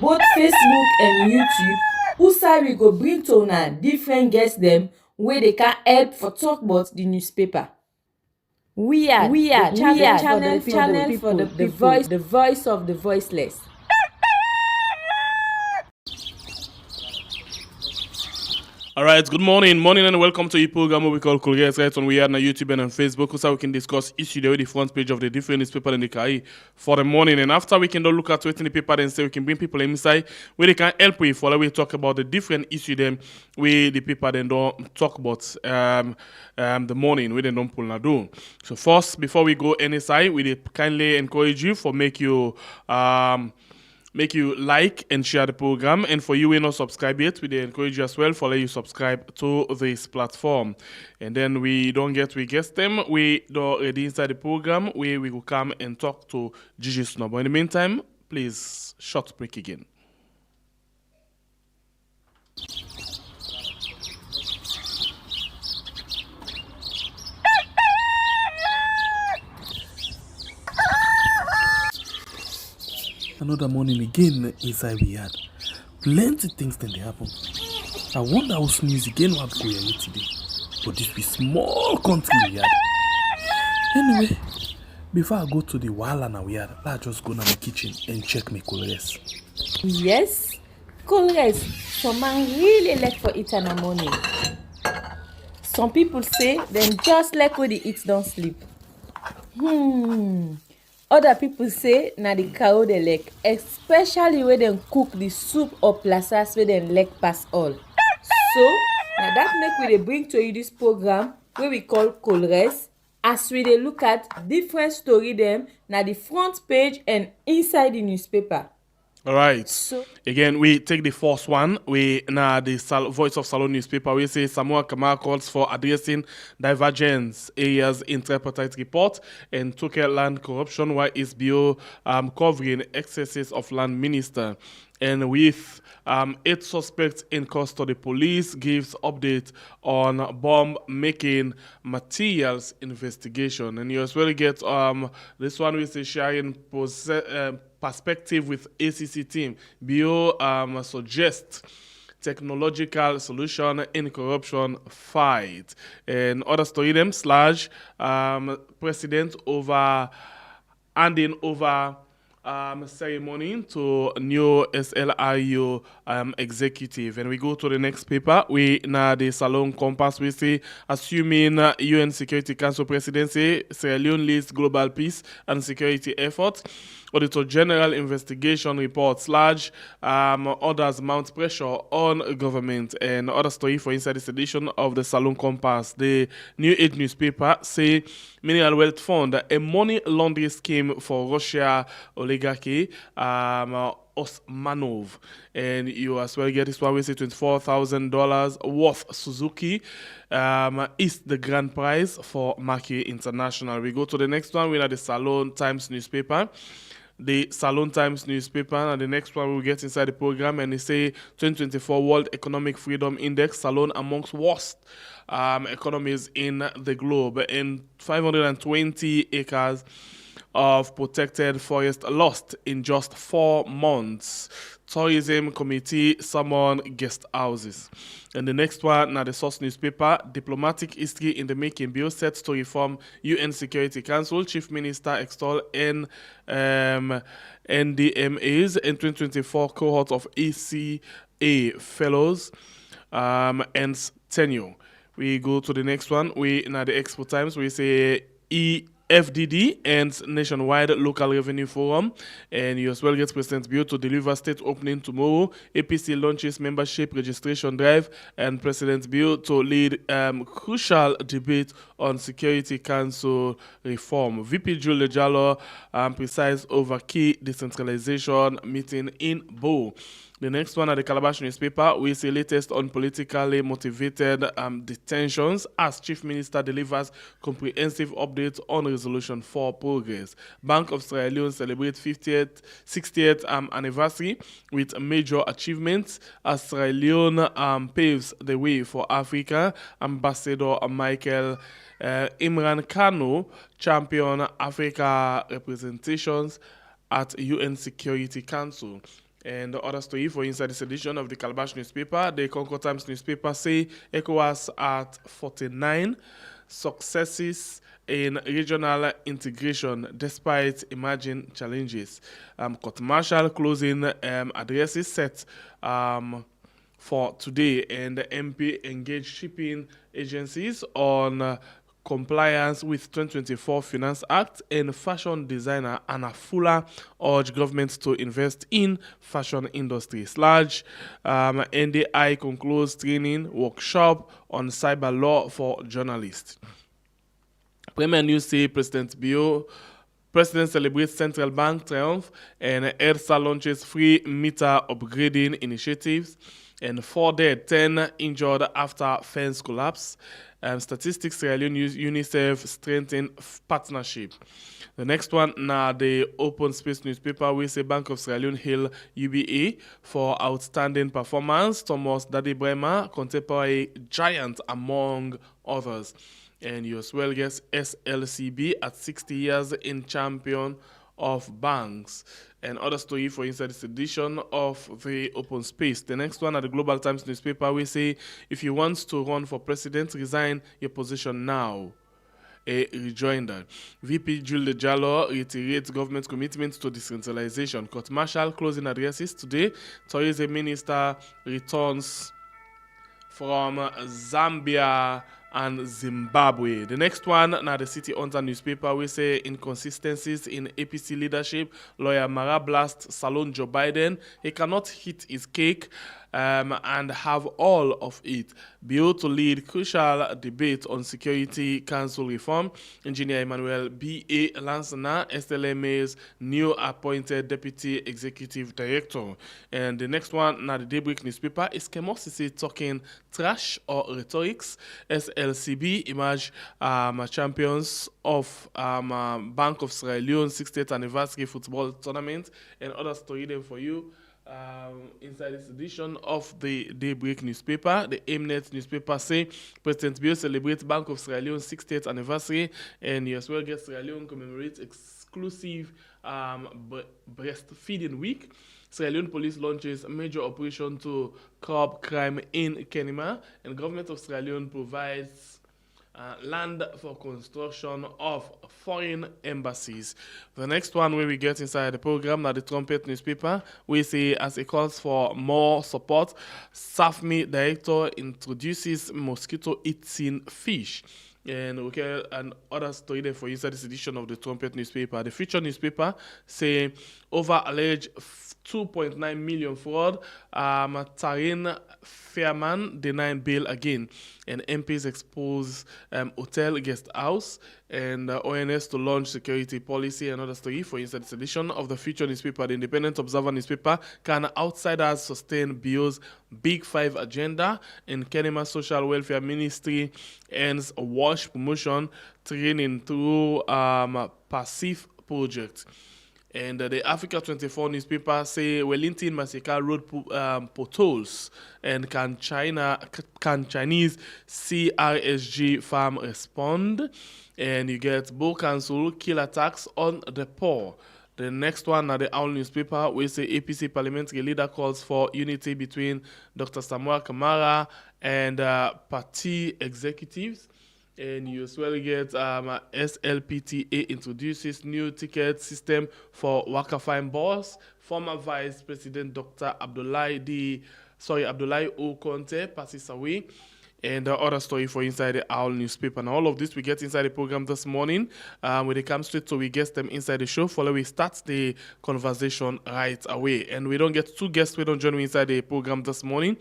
both Facebook and YouTube, who side we go bring to una different guests them wey they can help for talk about the newspaper. We are the channel for the people, the voice of the voiceless. All right, good morning, and welcome to your program we call Colgate right on we are on YouTube and on Facebook, so we can discuss issue there with the front page of the different newspaper in the Kai for the morning. And after we can look at what in the paper and say we can bring people inside where they can help with while we talk about the different issue them where the paper then don't talk about the morning where they don't pull na do. So first, before we go inside, we kindly encourage you for make you like and share the program. And for you who not subscribe yet, we encourage you as well for let you subscribe to this platform. And then we guess them. We do ready inside the program where we will come and talk to Gigi Snow. But in the meantime, please short break again. Another morning again inside we had plenty things then they happen. I wonder how sneeze again what go here today. But this be small country we had. Anyway, before I go to the wala now we had, I just go to my kitchen and check my colors. Yes, colors. Some man really like for it in the morning. Some people say them just like when they eat don't sleep. Other people say na the cow they like, especially when they cook the soup or plasas where they like pass all. So now that make we dey bring to you this program where we call Colres, as we dey look at different story them na the front page and inside the newspaper. All right. So again, we take the first one. We now the Voice of Salone newspaper. We say Samuel Kamara calls for addressing divergence areas in tripartite report and took land corruption while is bio covering excesses of land minister. And with 8 suspects in custody, police gives update on bomb making materials investigation. And you as well get this one we say sharing perspective with ACC team. Bio suggest technological solution in corruption fight. And other story them / president over handing over ceremony to new SLIU executive. And we go to the next paper. We now the Salone Compass. We say assuming UN Security Council presidency, Sierra Leone leads global peace and security efforts. Auditor General investigation reports large others mount pressure on government. And other story for inside this edition of the Salone Compass. The New Age newspaper say Mineral Wealth Fund, a money laundering scheme for Russia oligarchy, Osmanov. And you as well get this one. We say $24,000 worth Suzuki is the grand prize for Maki International. We go to the next one. We have the Salone Times newspaper. The Salone Times newspaper, and the next one we'll get inside the program, and they say 2024 World Economic Freedom Index, Salone amongst worst economies in the globe, and 520 acres of protected forest lost in just 4 months. Tourism Committee summon guest houses. And the next one, now the Source newspaper, diplomatic history in the making, bill set to reform UN Security Council, Chief Minister extol NDMAs in 2024 cohort of ECA fellows and tenure. We go to the next one. We now the Expo Times. We say FDD and Nationwide Local Revenue Forum, and you as well get President Bio to deliver state opening tomorrow. APC launches membership registration drive, and President Bio to lead crucial debate on Security Council reform. VP Julia Jallo presides over key decentralization meeting in Bo. The next one at the Calabash newspaper, we see latest on politically motivated detentions as Chief Minister delivers comprehensive updates on Resolution 4 progress. Bank of Sierra Leone celebrates 60th anniversary with major achievements as Sierra Leone paves the way for Africa. Ambassador Michael Imran Kano champion Africa representations at UN Security Council. And the other story for inside this edition of the Calabash newspaper, the Concord Times newspaper say ECOWAS at 49 successes in regional integration despite emerging challenges. Court martial closing addresses set for today, and the MP engaged shipping agencies on compliance with 2024 Finance Act, and fashion designer Anna Fuller urged government to invest in fashion industry. Large NDI concludes training workshop on cyber law for journalists. Premier News say President celebrates central bank triumph, and EDSA launches free meter upgrading initiatives, and 4 dead, 10 injured after fence collapse. Statistics Sierra Leone UNICEF strengthen partnership. The next one now the Open Space newspaper, we say Bank of Sierra Leone hail UBA for outstanding performance. Thomas Daddy Bremer, contemporary giant among others. And you as well guess SLCB at 60 years in champion of banks. And other story for inside this edition of the Open Space. The next one at the Global Times newspaper, we say if you want to run for president, resign your position now. A rejoinder. VP Jules Jallo reiterates government's commitment to decentralization. Court martial closing addresses today. Tourism minister returns from Zambia and Zimbabwe. The next one, now the City Hunter newspaper, we say inconsistencies in APC leadership. Lawyer Marrah blasts Salone Joe Biden. He cannot hit his cake and have all of it. Bill to lead crucial debate on Security Council reform. Engineer Emmanuel B.A. Lansana, SLMA's new appointed Deputy Executive Director. And the next one, now the Daybreak newspaper, is Kemosisi talking trash or rhetorics. SLCB emerge champions of Bank of Sierra Leone 60th anniversary football tournament, and other story there for you. Inside this edition of the Daybreak newspaper, the Mnet newspaper say President Bill celebrates Bank of Sierra Leone 60th anniversary, and you as well get Sierra Leone commemorates exclusive breastfeeding week. Sierra Leone police launches a major operation to curb crime in Kenema, and government of Sierra Leone provides land for construction of foreign embassies. The next one where we get inside the program, now the Trumpet newspaper, we see as it calls for more support, SAFMI director introduces mosquito-eating fish. And we get another story there for inside this edition of the Trumpet newspaper. The Future newspaper say over alleged 2.9 million fraud. Taryn Fairman denying bail again, and MPs expose hotel guest house, and ONS to launch security policy. Another story for inside this edition of the Future newspaper. The Independent Observer newspaper, can outsiders sustain BO's Big Five agenda? In Kenema Social Welfare Ministry ends wash promotion training through passive project. And the Africa 24 newspaper say Wellington Massacre road potholes, and can Chinese CRSG farm respond? And you get Bull Council kill attacks on the poor. The next one at the Owl newspaper, we say APC parliamentary leader calls for unity between Dr. Samuel Kamara and party executives. And you as well get SLPTA introduces new ticket system for Wakafine boss. Former Vice President Dr. Abdullahi O. Conte passes away. And the other story for inside the Owl newspaper. And all of this we get inside the program this morning. When they come straight, so we get them inside the show. Follow we start the conversation right away. And we don't get two guests. We don't join me inside the program this morning.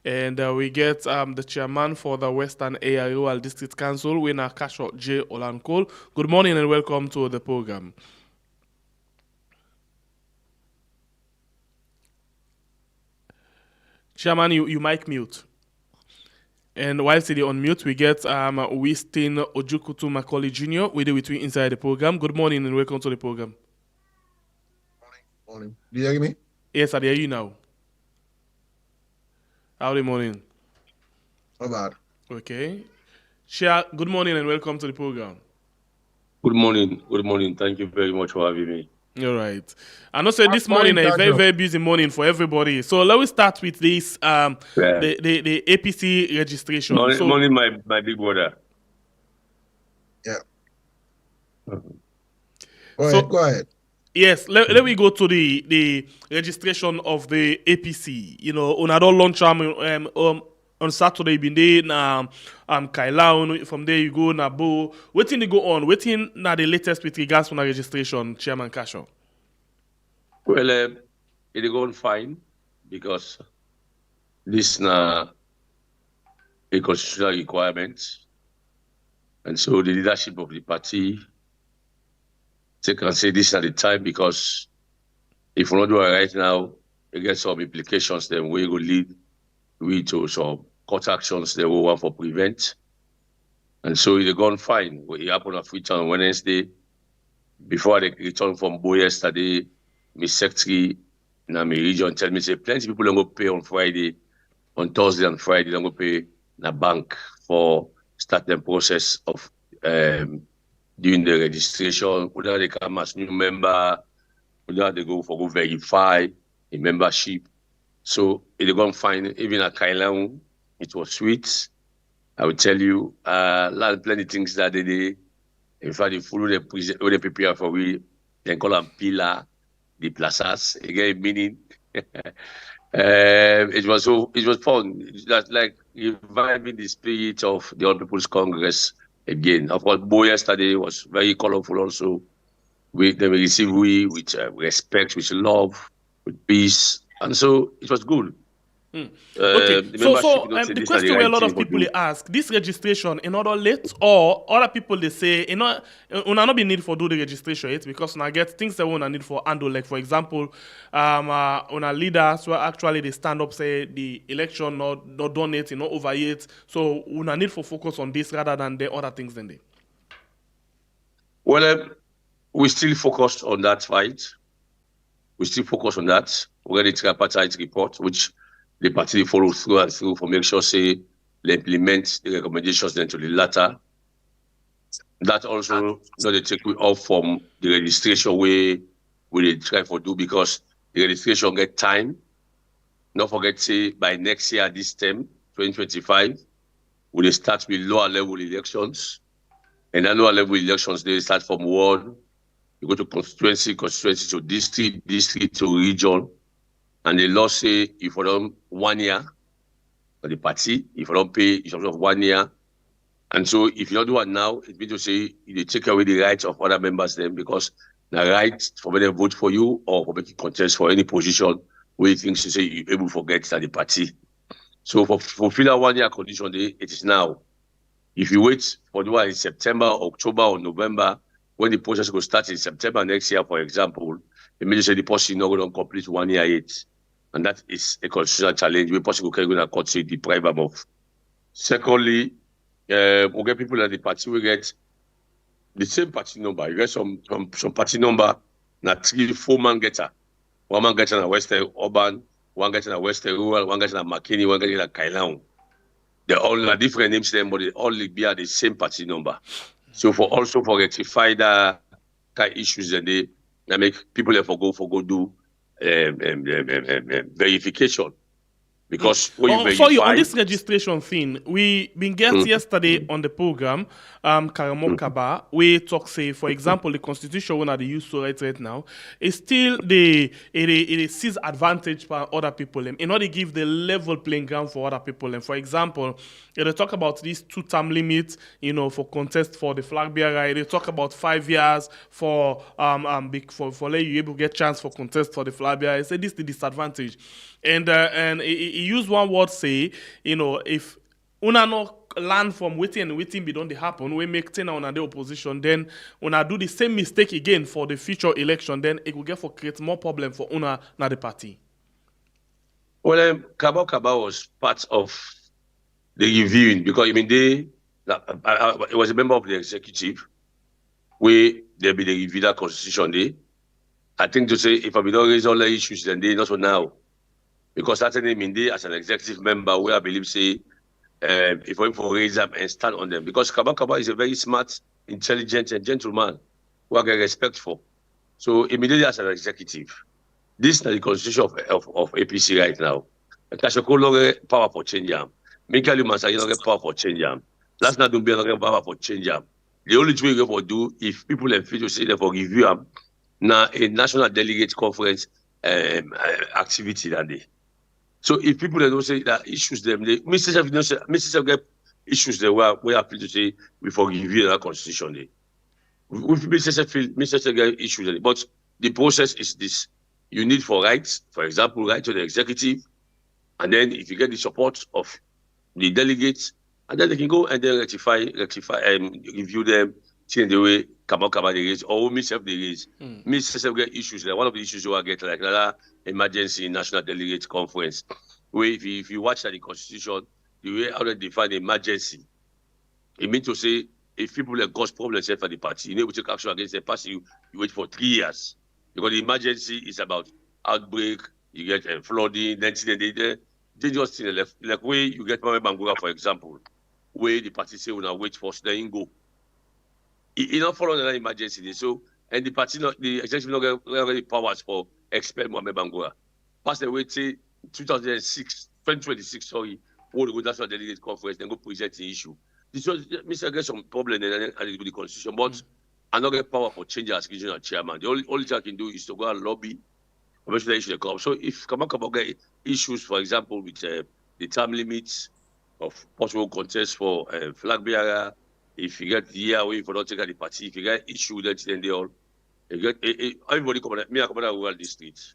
And we get the chairman for the Western Rural District Council, Winner Kasho J. Olankol. Good morning and welcome to the program. Chairman, you mic mute. And while sitting on mute, we get Winston Ojukutu Macaulay Jr. with you inside the program. Good morning and welcome to the program. Morning. Do you hear me? Yes, I hear you now. Howdy morning. Not bad. Okay. Shia, good morning and welcome to the program. Good morning. Good morning. Thank you very much for having me. You're right. And also this morning a very, very busy morning for everybody. So let me start with this the APC registration. Morning, my big brother. Yeah. Go ahead. Yes, let me go to the registration of the APC. You know, on don't launch on Saturday been there Kailao, from there you go Nabo. Waiting to go on. Waiting now the latest with regards to the registration, Chairman Kasho. Well, it going fine because this na a constitutional requirement, and so the leadership of the party they can say this at the time, because if we not do it right now, it gets some implications. Then we will lead to some court actions that we want for prevent, and so it gone fine. It happened at Freetown on Wednesday. Before they returned from Bo yesterday, my secretary in my region tell me say plenty people don't go pay on Friday, on Thursday and Friday, don't go pay in a bank for starting the process of doing the registration. Whether they come as new member, whether they go verify a membership. So it gone fine. Even at Kailang, it was sweet. I will tell you, plenty of things that they did. In fact, they follow the prepare for we, they call them pillar, the plazas. Again, meaning it was fun. That's like reviving the spirit of the All People's Congress again. Of course, Bo yesterday was very colorful also. They received with respect, with love, with peace. And so it was good. Okay, the question where a lot of people ask, this registration in order late, or other people they say, you know, not be need for do the registration yet, because I get things that we need for handle, like for example, on leaders where actually they stand up say the election not donate, you know, over yet, so we need for focus on this rather than the other things than they. Well, we still focused on that fight. We still focus on that. We got the tripartite report, which the party follow through and through for make sure say they implement the recommendations then to the latter. That also not they take we off from the registration we try for do, because the registration get time. Not forget say by next year this term 2025 we start with lower level elections, and then lower level elections they start from ward, you go to constituency to district to region. And the law say if you don't 1 year for the party, if you don't pay, it's of 1 year. And so if you don't do it now, it means to say you take away the rights of other members then, because the right for them to vote for you or for making contest for any position where you think to say you're able to forget that the party. So for fulfill a 1 year condition, it is now. If you wait for the one in September, October, or November, when the process will start in September next year, for example, it means to say the person is not going to complete 1 year yet. And that is a constitutional challenge where possible can go to court to deprive them of. Secondly, we get people at the party, we get the same party number. You get some party number, na 3-4 man getter. 1 man getter in Western Urban, 1 getter in Western Rural, 1 getter in McKinney, 1 getter in Kailang. They all have different names them, but they all be at the same party number. So for rectify that kind of issues, and they make people there for go do verification, because sorry, on this registration thing, we been guests yesterday on the program, Karamo Kaba, we talk say, for example, the constitution when they use to right now is still it sees advantage for other people in order to give the level playing ground for other people. And for example, they talk about this 2-term limit, you know, for contest for the flag bearer. They talk about 5 years for let you able to get chance for contest for the flag bearer. I say this is the disadvantage, and he used one word say, you know, if una no land from waiting be done they happen, we make 10 on the opposition, then una do the same mistake again for the future election, then it will get for create more problem for una na the party. Well, Kaba was part of the reviewing, because I mean I was a member of the executive where there be the review that constitution day. I think to say if I don't raise all the issues, then they not so now. Because certainly Mindy, as an executive member, where I believe say if we for raise up and stand on them. Because Kaba is a very smart, intelligent, and gentleman who I get respect for. So immediately as an executive, this is the constitution of APC right now. Kashoko no get power for change am. Michael Masai no get power for change am. Last night don't be no get power for change am. The only thing we can do if people have feel to say they for review am now a national delegate conference activity that day. So if people don't say that issues them, they Mr. get issues there where we are free to say we for review that constitution day. If Mr. get issues there, but the process is this. You need for rights, for example, right to the executive, and then if you get the support of the delegates, and then they can go and then rectify, review them, change the way come they raise, or myself they raise. Myself get issues there. One of the issues you will get like that emergency national delegate conference, where if you watch the constitution, the way how they define emergency, it means to say if people have cause problems for the party, you know, we take action against the party, you wait for 3 years. Because the emergency is about outbreak, you get flooding, then dangerous thing like where you get Marrah Bangura, for example, where the party say when I wait for then you go. You don't follow the emergency. So and the party the executive not get the powers for expel Marrah Bangura. Passed away say 2026, sorry, all the national delegate conference, then go present the issue. This was Mr. get some problem and the constitution, but I don't get power for change as regional chairman. The only thing I can do is to go and lobby for the issue come. So if Kabaka get issues, for example, with the term limits of possible contest for flag bearer, if you get the year away for not taking the party, if you get issue that then they all you get everybody come on me I come on rural districts.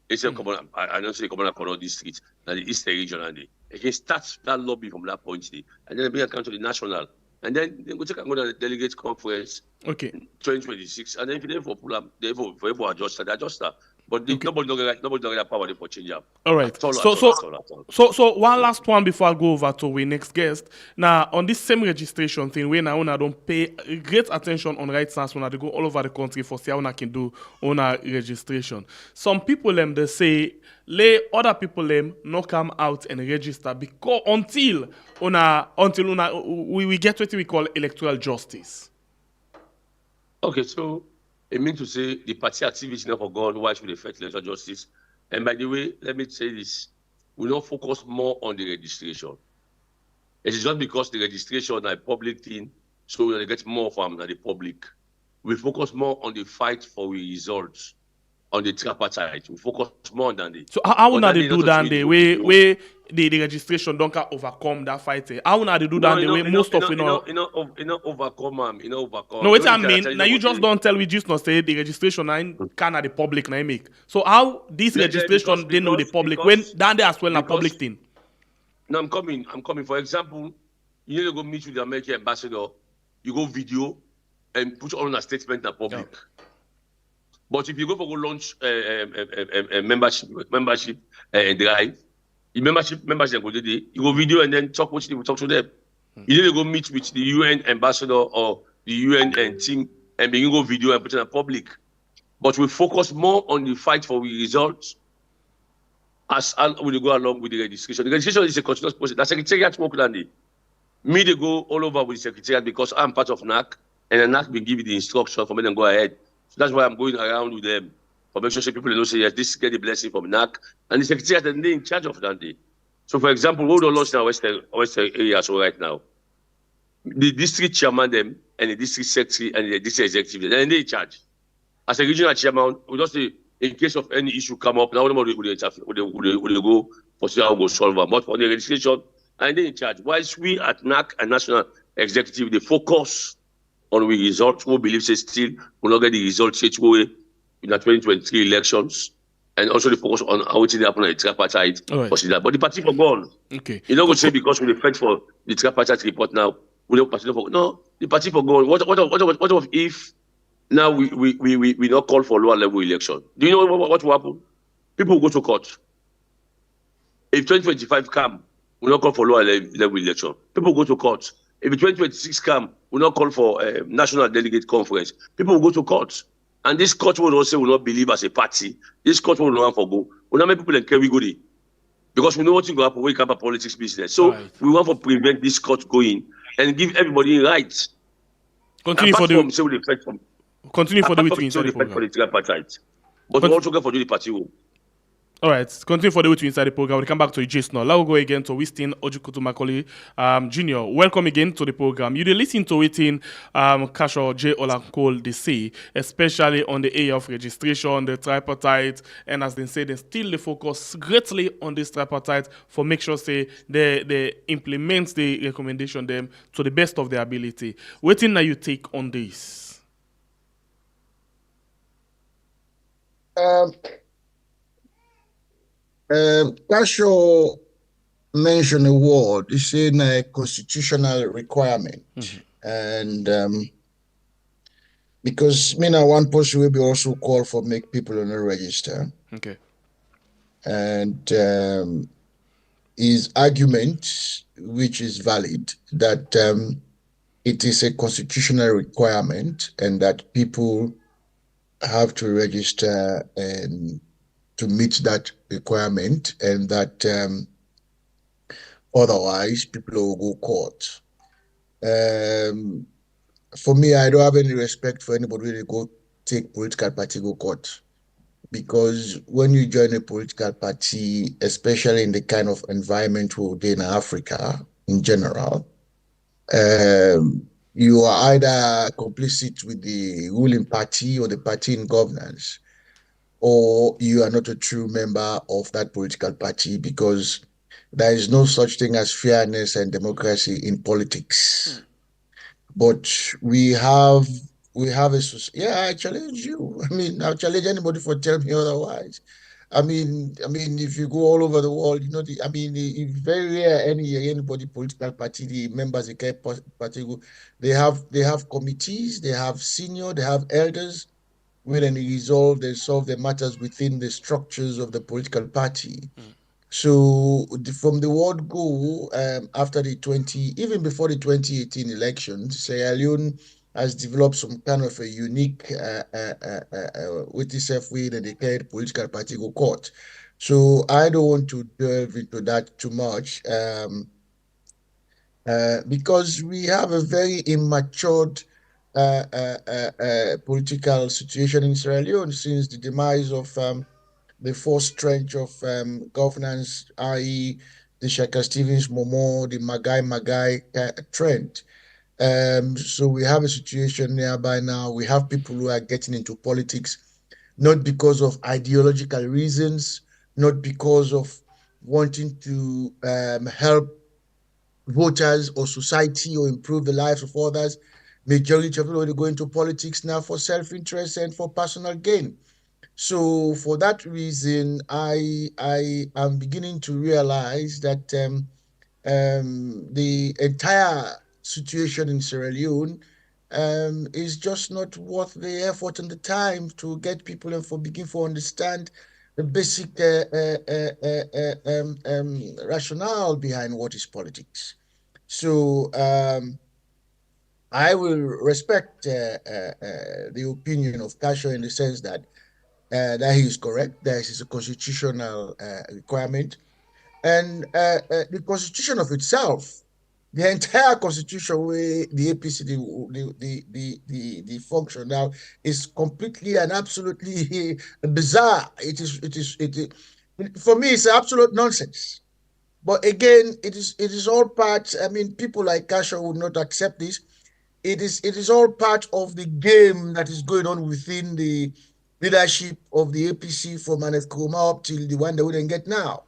It's a common I don't say come on all districts, and the eastern region and they can start that lobby from that point and then bring account to the national. And then they go take another delegate conference. Okay. 2026, and then if they for pull up, they for adjust that. But nobody don't get that power for change up. All right. So one last one before I go over to our next guest. Now on this same registration thing, we now don't pay great attention on rights now when they go all over the country for see how we can do on our registration. Some people they say other people not come out and register because until we get what we call electoral justice. Okay, so it means to say the party activity now for God, why should affect electoral justice? And by the way, let me say this: we don't focus more on the registration. It is not because the registration is a public thing, so they get more from the public. We focus more on the fight for results, on the tripartite. We focus more than the. So how would they do that? The way the registration don't overcome that fight. How would they do that? The way most of overcome. No, what I mean, now you just don't tell we just not say the registration can the public now make. So how this registration they know the public when that they as well a public thing. No, I'm coming. For example, you need to go meet with the American ambassador. You go video and put on a statement in public. Yeah. But if you go launch a membership drive, the membership go there, you go video and then talk to them. You need to go meet with the UN ambassador or the UN team and then you go video and put it in public. But we focus more on the fight for results as we go along with the registration. The registration is a continuous process. The secretariat work on it. Me they go all over with the secretariat because I'm part of NAC and the NAC will give you the instruction for me to go ahead. So that's why I'm going around with them for make sure people know say yes, this get the blessing from NAC and the secretariat and they in charge of that day. So for example, we don't launch in our western area so right now. The district chairman them and the district secretary and the district executive and they in charge. As a regional chairman, we just say in case of any issue come up, now we go for see how we go solve them. But for the registration, and they in charge. Whilst we at NAC and national executive, they focus on the results. We believe say still will not get the results yet in the 2023 elections. And also they focus on how it happen on the tripartite. Right. But the party for gone. Okay. You know what say because we fight for the tripartite report now, we don't party for no, the party for gone. What if now we not call for lower level election? Do you know what will happen? People will go to court. If 2025 come, we not call for lower level election. People will go to court. If 2026 come, we not call for a national delegate conference. People will go to court. And this court will also will not believe as a party. This court will not for go. We not make people in carry go there. Because we know what's going to happen when we come up politics business. So we want to prevent this court going and give everybody rights. Continue for the Continue for the way to talking inside the program. political tripartite, but we also go for the party work. All right, continue for the way to inside the program. We'll come back to Jason now. Let's go again to Winston Ojukutu Macaulay Jr. Welcome again to the program. You listen to it in Kasho J. Olankol they say, especially on the area of registration, the tripartite, and as they say, they still focus greatly on this tripartite for make sure say they implement the recommendation them to the best of their ability. Waiting now you take on this. Casio mentioned a word. It's in a constitutional requirement. And because one person will be also called for make people on the register. Okay. And his argument, which is valid, that it is a constitutional requirement and that people have to register and to meet that requirement, and that otherwise people will go court. For me, I don't have any respect for anybody who go take political party go court, because when you join a political party, especially in the kind of environment we're in Africa in general, you are either complicit with the ruling party or the party in governance, or you are not a true member of that political party, because there is no such thing as fairness and democracy in politics. But we have a I challenge you. I'll challenge anybody for telling me otherwise. If you go all over the world, it's very rare anybody political party, the members of the party, they have committees, they have senior, they have elders. When they solve the matters within the structures of the political party. So from the word go, after even before the 2018 elections, Sierra Leone has developed some kind of a unique with itself way that they carried political party go court. So I don't want to delve into that too much, because we have a very immature political situation in Sierra Leone since the demise of the first trench of governance, i.e. the Shaker Stevens Momo, the Magai trend. So we have a situation nearby now. We have people who are getting into politics, not because of ideological reasons, not because of wanting to help voters or society or improve the lives of others. Majority of people go into politics now for self-interest and for personal gain. So for that reason, I am beginning to realize that the entire situation in Sierra Leone is just not worth the effort and the time to get people and begin to understand the basic rationale behind what is politics. So I will respect the opinion of Kasho in the sense that he is correct. There is a constitutional requirement, and the constitution of itself, the entire constitution where the APC the function now is completely and absolutely bizarre. It is for me, it's absolute nonsense. But again, it is all part. People like Kasha would not accept this. It is all part of the game that is going on within the leadership of the APC from Manef Kuruma up till the one they wouldn't get now.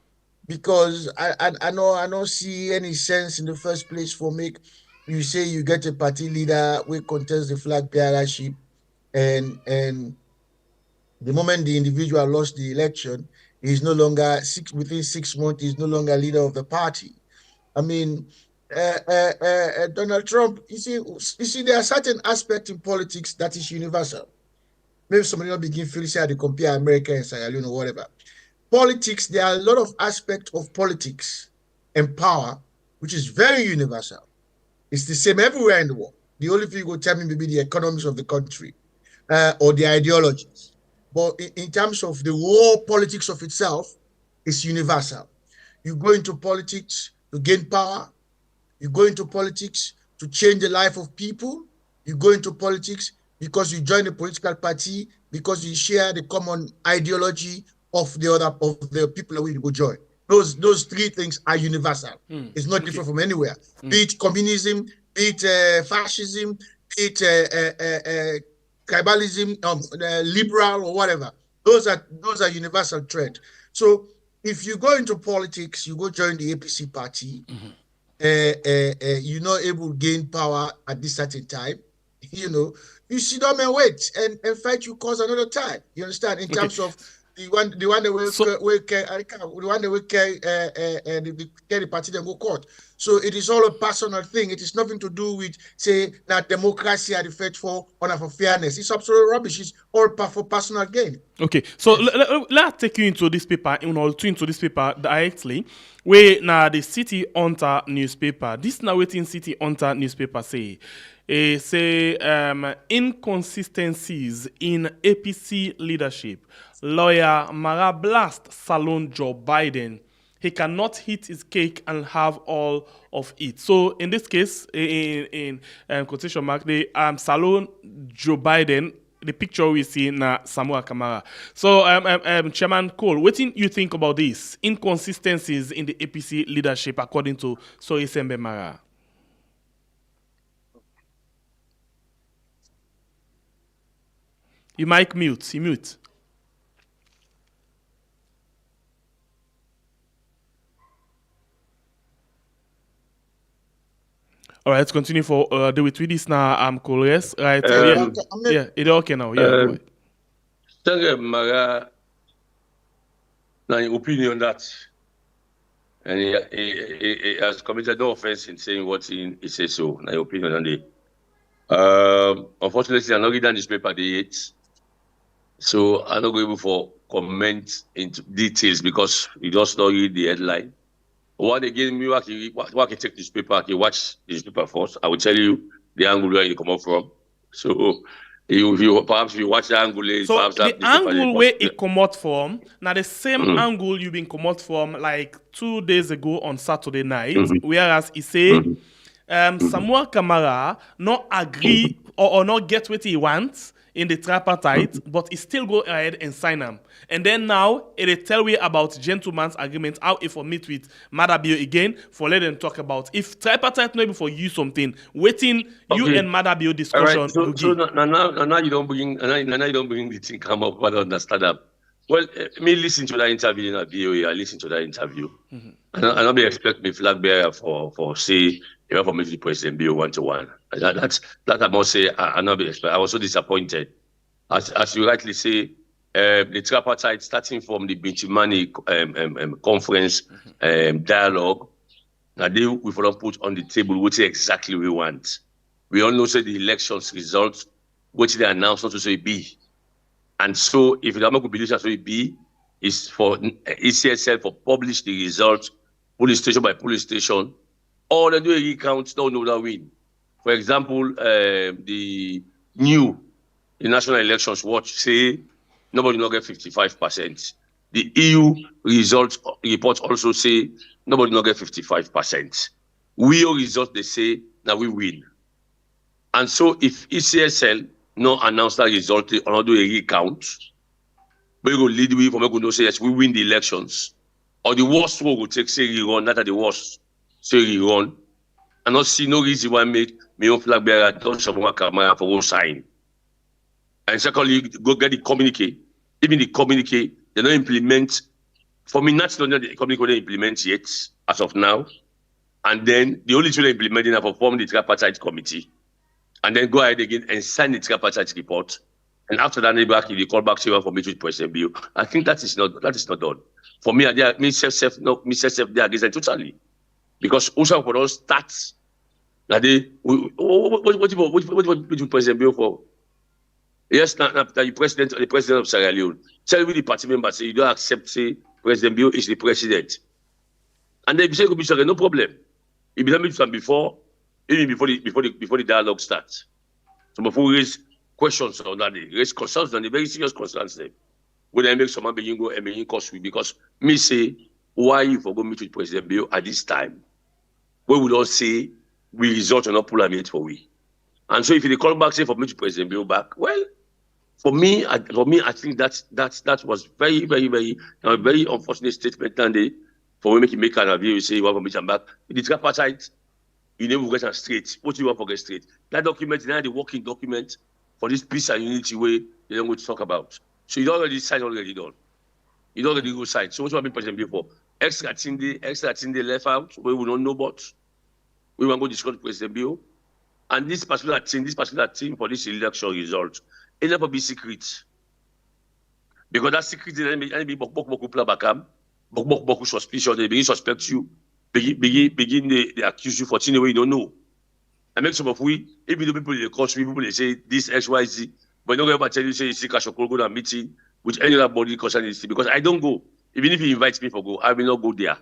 Because I don't see any sense in the first place for you say you get a party leader who contests the flag bearership, and the moment the individual lost the election, he's no longer within 6 months, he's no longer leader of the party. Donald Trump, you see, there are certain aspects in politics that is universal. Maybe somebody will begin feeling say they compare America and Sierra Leone or whatever. Politics, there are a lot of aspects of politics and power, which is very universal. It's the same everywhere in the world. The only thing you go tell me maybe the economics of the country or the ideologies. But in terms of the raw politics of itself, it's universal. You go into politics to gain power. You go into politics to change the life of people. You go into politics because you join a political party, because you share the common ideology of the people that we go join. Those three things are universal. It's not different from anywhere. Be it communism, be it fascism, be it tribalism, liberal or whatever. Those are universal thread. So if you go into politics, you go join the APC party, you're not able to gain power at this certain time, you sit down and wait and fight your cause another time. You understand? In terms of the one that will carry the party then go court. So it is all a personal thing. It is nothing to do with, say, that democracy are the fight for honor for fairness. It's absolute rubbish. It's all for personal gain. Okay, so let's take you into this paper, into this paper directly. Where now the City Hunter newspaper, this now waiting City Hunter newspaper say inconsistencies in APC leadership. Lawyer Marrah blast Salone Joe Biden. He cannot hit his cake and have all of it. So in this case, in quotation mark, the Salone Joe Biden, the picture we see na Samuel Kamara. So Chairman Cole, what do you think about this inconsistencies in the APC leadership according to Soisembe Marrah? You mic mute. You mute. All right, let's continue for the with this now. Cole, yes, right? Yeah, it's okay now. Yeah. Marrah, now your opinion that, and he has committed no offense in saying what he says so. Now your opinion on it. Unfortunately, I'm not reading this paper yet, so I'm not going to comment into details because you just don't read the headline. What again, me what can take this paper, I can watch this paper first. I will tell you the angle where you come up from. So perhaps if you watch the angle, so the angle where it come out from, now the same angle you've been come out from like 2 days ago on Saturday night, whereas he say Samuel Kamara not agree or not get what he wants in the tripartite, but he still go ahead and sign them. And then now, it tell we about gentleman's agreement, how if we meet with Madabio again, for let them talk about if tripartite maybe for you something, waiting you and Madabio discussion. Right. So now you don't bring the thing come up, but I understand that. Well, me listen to that interview in a BOA, I listen to that interview. And I don't expect me flag bearer for say, if for me to the president BO 1-to-1. That I must say, I not be expect. I was so disappointed. As you rightly say, the tripartite starting from the Bintimani conference dialogue, now we follow put on the table what exactly we want. We all know say the elections results, which they announced not to say be. And so if the government could believe that it be, is for ECSL for publish the results, police station by police station, or they do a recount, don't know that win. For example, the National Elections Watch say nobody not get 55%. The EU results report also say nobody not get 55%. We result they say that we win. And so if ECSL no announce that result or not do a recount, we go lead we from going to say yes, we win the elections. Or the worst one will take say rerun, not at the worst, say rerun. And not see no reason why make me own flag bearer don't Samuel Kamara for one sign. And secondly, go get the communique. Even the communique, they don't implement. For me, not the communique they implement yet, as of now. And then the only thing they implementing are for form the tripartite committee. And then go ahead again and sign the tripartite report. And after that, they call back to for me to President Bill. I think that is not done. For me, me self they are against it totally. Because also for us stats that what President Bill for? Yes, now the president of Sierra Leone. Tell me the party members say you don't accept say President Bill is the president. And then you say Commissioner, no problem. It be done from before, even before the dialogue starts. So before we raise questions on that day, raise concerns on the very serious concerns there. When I make someone begin go and begin cost because me say why you for go meet with President Bill at this time? Where we don't say we resort on not pull a meet for we. And so if they call back, say for me to President Bill back, well, for me, I think that was very, very, very, a very unfortunate statement. And they, for me, make an review, say you want for me to back. The tripartite, you never get it straight. What do you want to get straight? That document, now the working document for this peace and unity way they don't go to talk about. So you already signed already done. You already go sign. So what do you want President Bill for? Extra thing they left out where we don't know about. We want to go discuss President Bill. And this particular team for this election result, it never be secret. Because that secret is be beaucoup plan bakam, beaucoup suspicion, they begin suspect you, begin they accuse you for things way you don't know. And make some of we, even though people in the country, people they say this XYZ, but don't ever tell you say you see cash or go to a meeting with any other body concerned this because I don't go. Even if he invites me for go, I will not go there.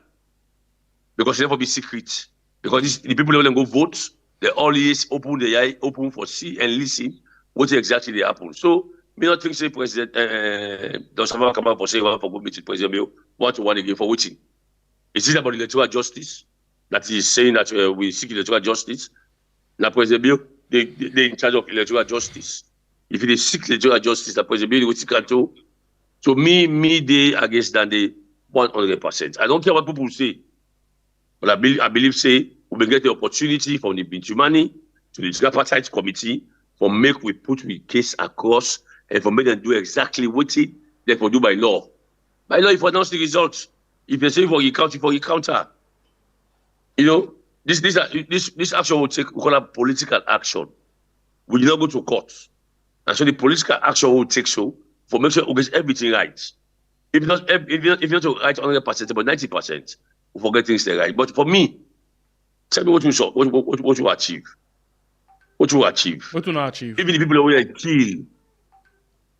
Because it never be secret. Because the people don't go vote. They always open the eye, open for see and listen what exactly they happen. So, me not think say President does someone come up for say for good meeting President Bill want to again for waiting. Is it about electoral justice that he is saying that we seek electoral justice? Now President Bill, they in charge of electoral justice. If they seek electoral justice, the President Bill will seek to. So me they against that they 100%. I don't care what people say, but I believe say. We will get the opportunity from the Bintumani to the Tripartite Committee for make we put the case across and for make them do exactly what they for do by law. By law, if we announce the results, if they say for you counter, you know, this action will take we call it political action. We will not go to court, and so the political action will take so for make sure we get everything right. If not right 100%, but 90%, we forget things right. But for me. Tell me what you saw, what you achieve. What you achieve. What you not achieve? Even the people who were killed,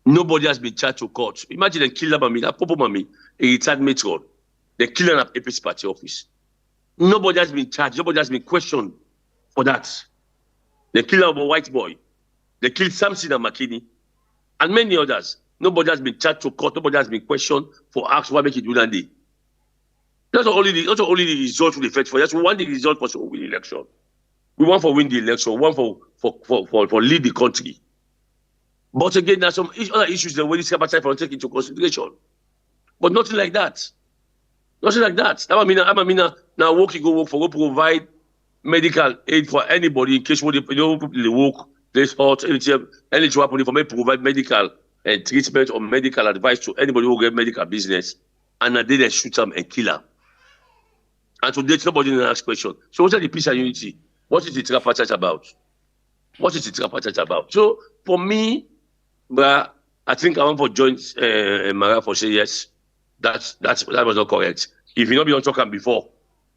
nobody has been charged to court. Imagine they kill that Popo Mami, a retired matron. They kill her at APC party office. Nobody has been charged. Nobody has been questioned for that. They killed a white boy. They killed Samson and Makini. And many others. Nobody has been charged to court. Nobody has been questioned for acts. What make you do that day? Not only the result will effect for us. We want the result for win the election. We want for win the election. We want for lead the country. But again, there's some other issues that we need to take into consideration. But nothing like that. Nothing like that. I mean, now go provide medical aid for anybody in case they work, place hot, anything happen for me provide medical and treatment or medical advice to anybody who get medical business, and then they shoot them and kill them. And today, nobody didn't ask question. So what is the peace and unity? What is the tripartite about? What is the tripartite about? So for me, but I think I want to join Marrah for say yes. That was not correct. If you not be on talking before,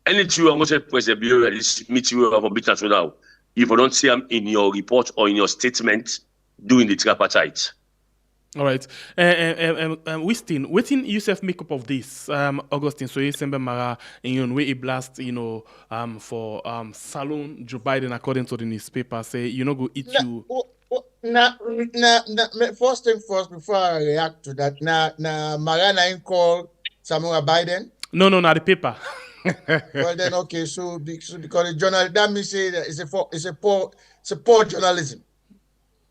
anything I'm going to say President Bill this meeting from Big National, if you don't see them in your report or in your statement doing the tripartite. All right. Wistin, waiting yourself make up of this, Augustine, so you send Marrah in way a blast, for Salone, Joe Biden, according to the newspaper, say, go eat you. First thing first, before I react to that, Marrah ain't call Samuel Biden. No, not the paper. Well then, okay, so because the journal, that means say that it's a poor journalism,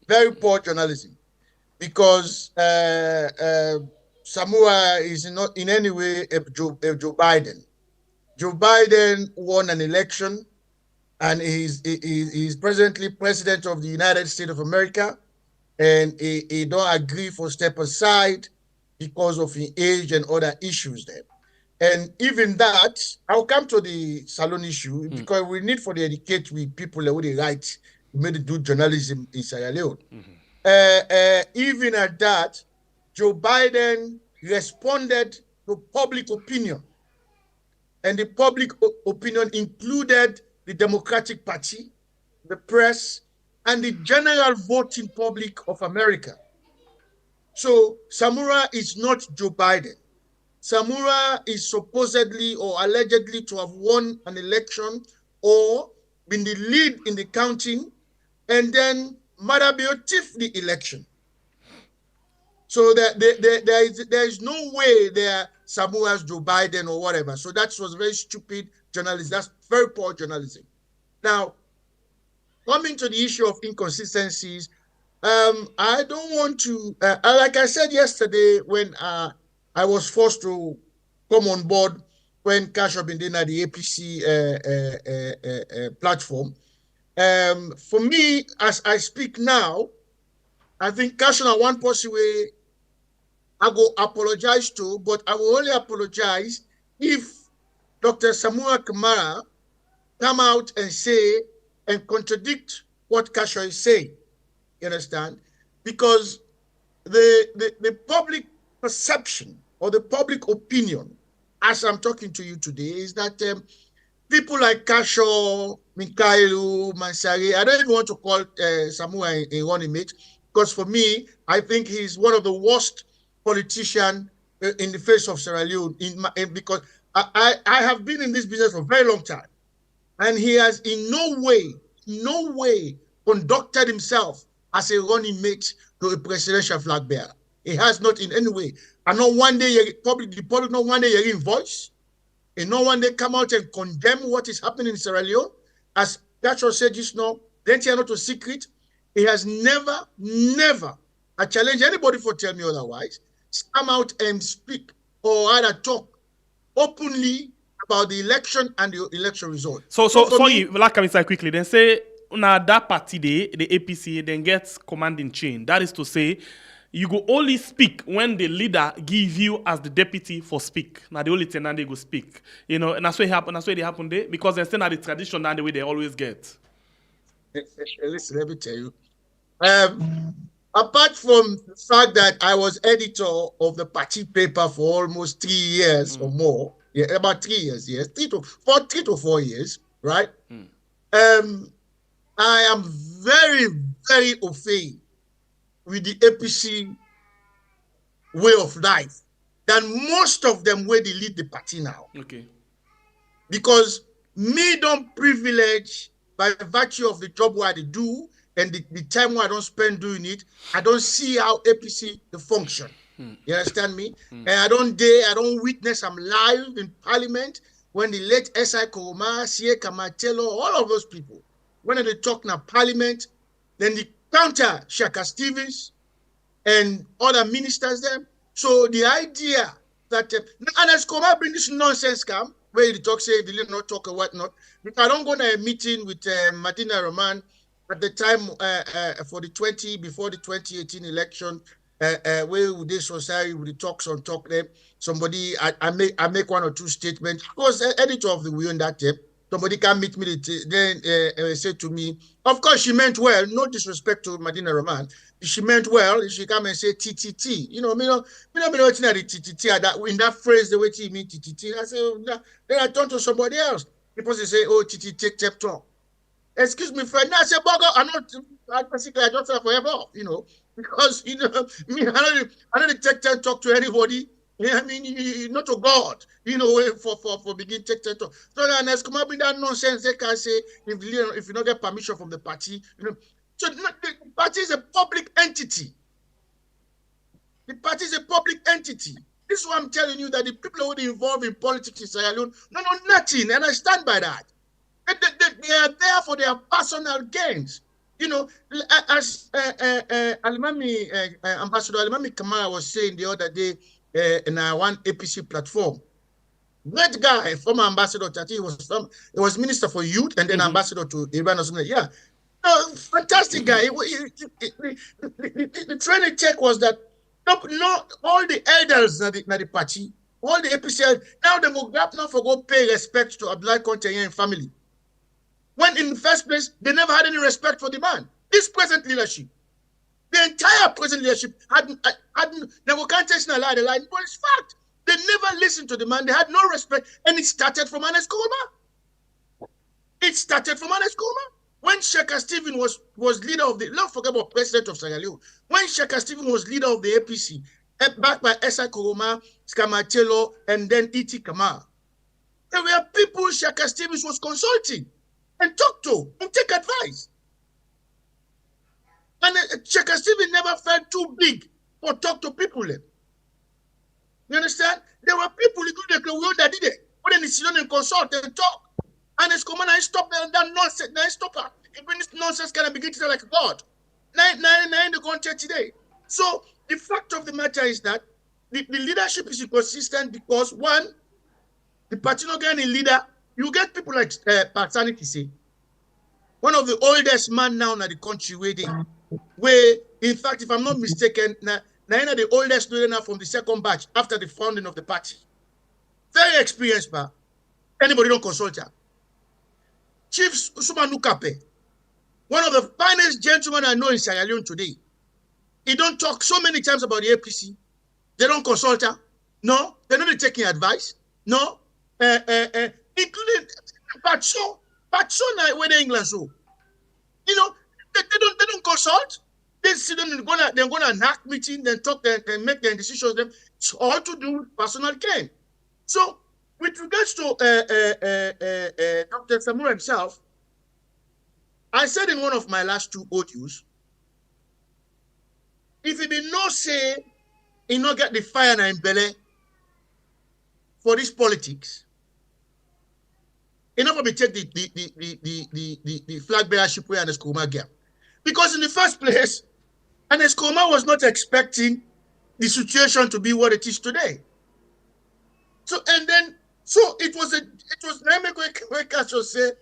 very poor journalism. Because Samoa is not in any way Joe Biden. Joe Biden won an election, and he's presently president of the United States of America, and he don't agree for step aside because of his age and other issues there. And even that, I'll come to the Salone issue because we need for the educate with people who they write, made to do journalism in Sierra Leone. Even at that, Joe Biden responded to public opinion. And the public opinion included the Democratic Party, the press, and the general voting public of America. So Samoa is not Joe Biden. Samoa is supposedly or allegedly to have won an election or been the lead in the counting, and then Marrah tiff the election. So there is no way there Samoa's Joe Biden or whatever. So that was very stupid journalism. That's very poor journalism. Now, coming to the issue of inconsistencies, I don't want to, like I said yesterday when I was forced to come on board when Cash been doing at the APC platform. For me, as I speak now, I think Cash on one possible way I go apologize to, but I will only apologize if Dr. Samuel Kamara come out and say and contradict what Cash is saying. You understand? Because the public perception or the public opinion, as I'm talking to you today, is that people like Kasho, Mikhailu, Mansari, I don't even want to call Samuel a running mate, because for me, I think he's one of the worst politicians in the face of Sierra Leone, because I have been in this business for a very long time, and he has in no way conducted himself as a running mate to a presidential flag bearer. He has not in any way. And not one day, the public not one day hearing voice, and no one day come out and condemn what is happening in Sierra Leone. As Gachor said just now, plenty are not a secret. He has never, I challenge anybody for telling me otherwise, come out and speak or either talk openly about the election and the election result. So sorry, like I said quickly, then say now that party day, the APC then gets command in chain. That is to say, you go only speak when the leader give you as the deputy for speak. Now the only thing that they go speak. You know, and that's what happen. That's what they happen there because they still not the tradition and the way they always get. Listen, let me tell you. Apart from the fact that I was editor of the party paper for almost 3 years or more, yeah, about 3 years, yes, 3 to 4 years, right? I am very, very au fait with the APC way of life than most of them where they lead the party now. Okay. Because me don't privilege by virtue of the job where I do and the time where I don't spend doing it, I don't see how APC the function. You understand me? And I don't witness, I'm live in parliament when the late S.I. Koroma, C.A. Kamatelo, all of those people, when they talk in parliament, then the counter Shaka Stevens and other ministers them. So the idea that and as Koroma bring this nonsense come, where the talk say they not talk or whatnot, because I don't go to a meeting with Martina Roman at the time before the 2018 election, where with this society with the talks on talk them, somebody I make 1 or 2 statements. Of course, editor of the We on that tape, somebody can meet me then say to me, of course she meant well, no disrespect to Martina Roman. She meant well, she come and say TTT. You know, me know what's in the TTT that in that phrase the way she mean TTT. I say, then I turn to somebody else. People say, oh, TTT take talk. Excuse me, friend. Now I say, Bogo, I don't say forever, you know, because you know, me, I don't take time talk to anybody. Yeah, I mean, not to God, you know, for begin take time talk. So then as come up with that nonsense, they can say if you don't get permission from the party, you know. So the party is a public entity. The party is a public entity. This is why I'm telling you that the people who are involved in politics in Sierra Leone no nothing, and I stand by that. They are there for their personal gains. You know, as Ambassador Alimami Kamara was saying the other day in our one APC platform. Great guy, former ambassador, he was minister for youth and then ambassador to Iran or something. Yeah. No, fantastic guy. The training check was that not all the elders in the party, all the APC, now they go grab now for go pay respect to Abdullah Konte and family. When in the first place, they never had any respect for the man. This present leadership, the entire present leadership hadn't they were can't tell a lie, but it's fact. They never listened to the man. They had no respect, and it started from Anes Koroma. It started from Anes Koroma. When Shaka Stephen was leader of the, don't forget about president of Sierra Leone. When Shaka Stephen was leader of the APC, backed by S.I. Koroma, Skamatelo, and then E.T. Kamara, there were people Shaka Stevens was consulting and talk to and take advice. And Shaka Stephen never felt too big for talk to people. You understand? There were people that did it. When they sit down and consult and talk. And it's common, I stop that nonsense. I stop her. when this nonsense can begin to sound like God. Nine the content today. So the fact of the matter is that the leadership is inconsistent because one, the party not getting a leader. You get people like Patani Kise, one of the oldest man now in the country waiting. Where, in fact, if I'm not mistaken, now the oldest leader now from the second batch after the founding of the party. Very experienced, but anybody don't consult her. Chief Usumanu Kape, one of the finest gentlemen I know in Sierra Leone today. He don't talk so many times about the APC. They don't consult her. No, they're not taking advice. No, including Patso where they England so. You know, they don't consult. They sit down and they're gonna knock meeting, then talk, then make their decisions. Them it's all to do with personal gain. So, with regards to Dr. Samura himself, I said in one of my last two audios, if he did not say he not get the fire in belly for this politics, enough of me take the flag bearership way and the Skoma gap. Because in the first place, and Skoma was not expecting the situation to be what it is today. So it was Castro said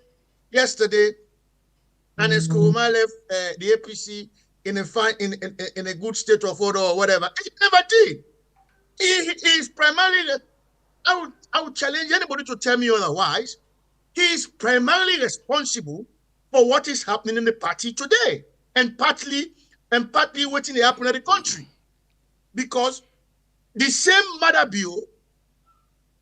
yesterday, and Skoma left the APC in a good state of order or whatever. He never did. He is primarily, I would challenge anybody to tell me otherwise. He is primarily responsible for what is happening in the party today, and partly waiting to happen in the country, because the same Marrah bill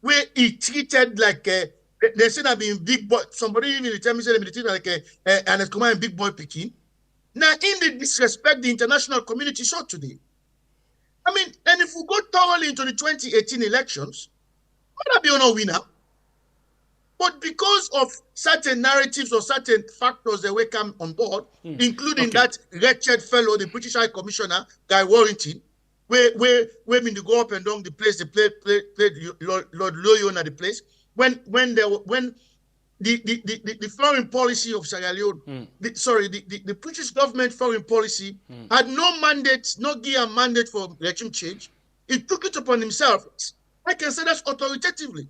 where he treated like they said I've been big boy. Somebody even tell me said they treated like and it's coming big boy picking. Now in the disrespect the international community saw today. I mean, and if we go thoroughly into the 2018 elections, Marrah bill no winner. But because of certain narratives or certain factors that will come on board, including that wretched fellow, the British High Commissioner, Guy Warrington, where when they go up and down the place, they played Lord LEONE at the place. When the foreign policy of Sierra Leone, the British government foreign policy had no mandate, no gear mandate for regime change. He took it upon himself. I can say that authoritatively.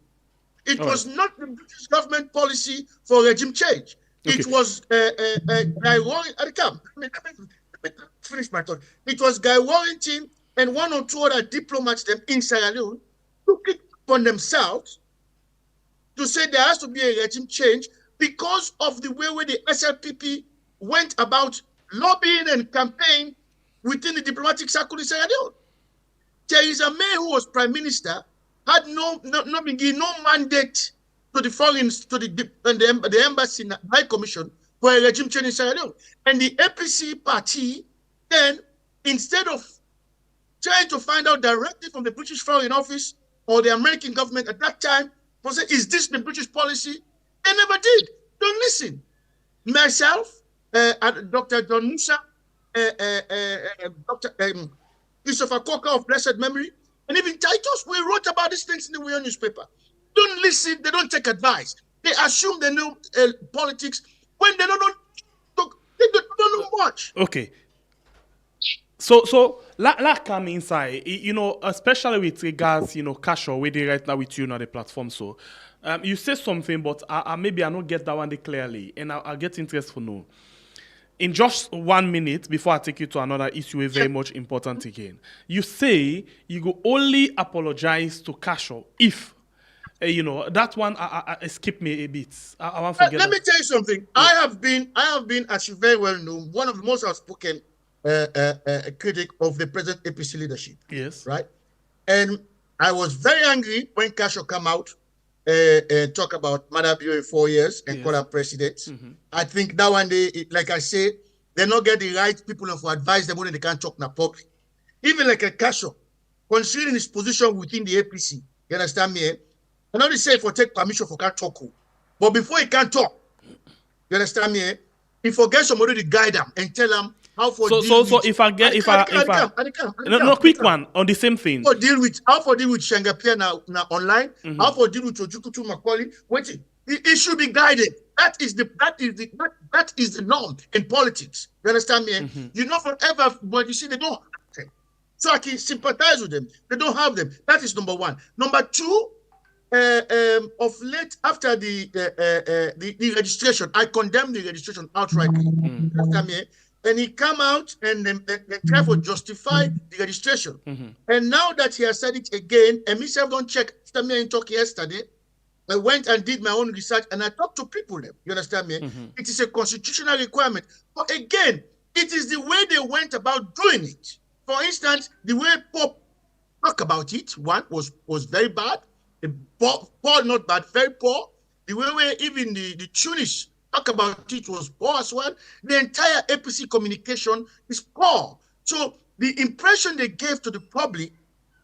It was not the British government policy for regime change. Okay. It was Guy Warrington. Let me finish my thought. It was Guy Warrington and one or two other diplomats them in Sierra Leone took it upon themselves to say there has to be a regime change because of the way where the SLPP went about lobbying and campaign within the diplomatic circle in Sierra Leone. Theresa May, who was prime minister, had no mandate to the foreign the embassy high commission for a regime change in Sierra Leone. And the APC party then, instead of trying to find out directly from the British Foreign Office or the American government at that time, was say, is this the British policy? They never did. Don't listen. Myself, Dr. John Musa, Dr. Christopher Coker of blessed memory, and even Titus, we wrote about these things in the WEON newspaper. Don't listen, they don't take advice. They assume they know politics when they don't know much. Okay. So let come inside, you know, especially with regards, you know, Casho, where they right now with you on the platform. So you say something, but maybe I don't get that one clearly, and I'll get interest for no. In just 1 minute, before I take you to another issue, very much important again. You say you go only apologize to Casho if, you know, that one skip me a bit. I want to forget. Let me tell you something. Yeah. I have been, as you very well know, one of the most outspoken critic of the present APC leadership. Yes. Right? And I was very angry when Casho came out and talk about Marrah in 4 years and call her president. Mm-hmm. I think that one day, like I say, they not get the right people to advise them when they can't talk in the public. Even like a Casho, considering his position within the APC, you understand me? I know they say for take permission for can't talk, but before he can talk, you understand me? He forgets somebody to guide them and tell them how for so if I no quick one on the same thing. How for deal with Shengapia now online, how for deal with Ojukutu Macaulay. Wait, he should be guided. That is the norm in politics. You understand me? You know, forever, but you see, they don't have them. So I can sympathize with them. They don't have them. That is number one. Number two, of late, after the registration, I condemn the registration outrightly. You understand me? And he come out and they try to justify the registration. And now that he has said it again, and myself don't check. Me in talk yesterday. I went and did my own research and I talked to people there. You understand me? It is a constitutional requirement. But again, it is the way they went about doing it. For instance, the way Pope talked about it, one was very bad. Poor, not bad, very poor. The way even the Tunis talk about it was poor as well. The entire APC communication is poor. So the impression they gave to the public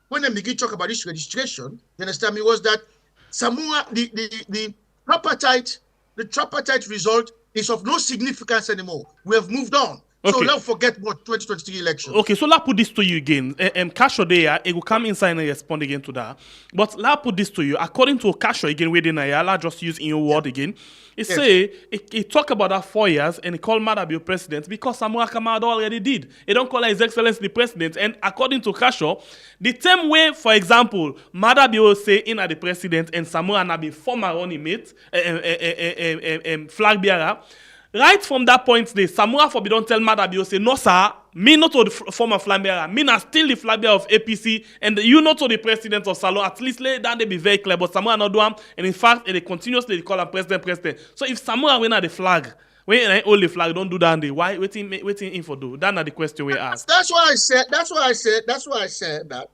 when they begin to talk about this registration, you understand me, was that Samoa, the tripartite result is of no significance anymore. We have moved on. Okay. So let's forget about 2023 election. Okay, so let's put this to you again. Casho there, it will come inside and respond again to that. But let's put this to you. According to Casho again, within I'll just use in your word again. It say it talk about that 4 years and it called Marrah president because Samoa Kamara already did. It don't call His Excellency the president. And according to Casho, the same way, for example, Marrah will say in at the president and Samoa na be former running mate, flag bearer. Right from that point, the Samoa for don't tell Marrah say, no sir, me not to the former flag bearer, me not still the flag bearer of APC, and you not to the president of Salone. At least lay down they be very clear, but Samoa not do them, and in fact, they continuously call him president. So if Samoa win at the flag, when I hold the flag, don't do that. Why waiting in for do? That's not the question we ask. That's why I said that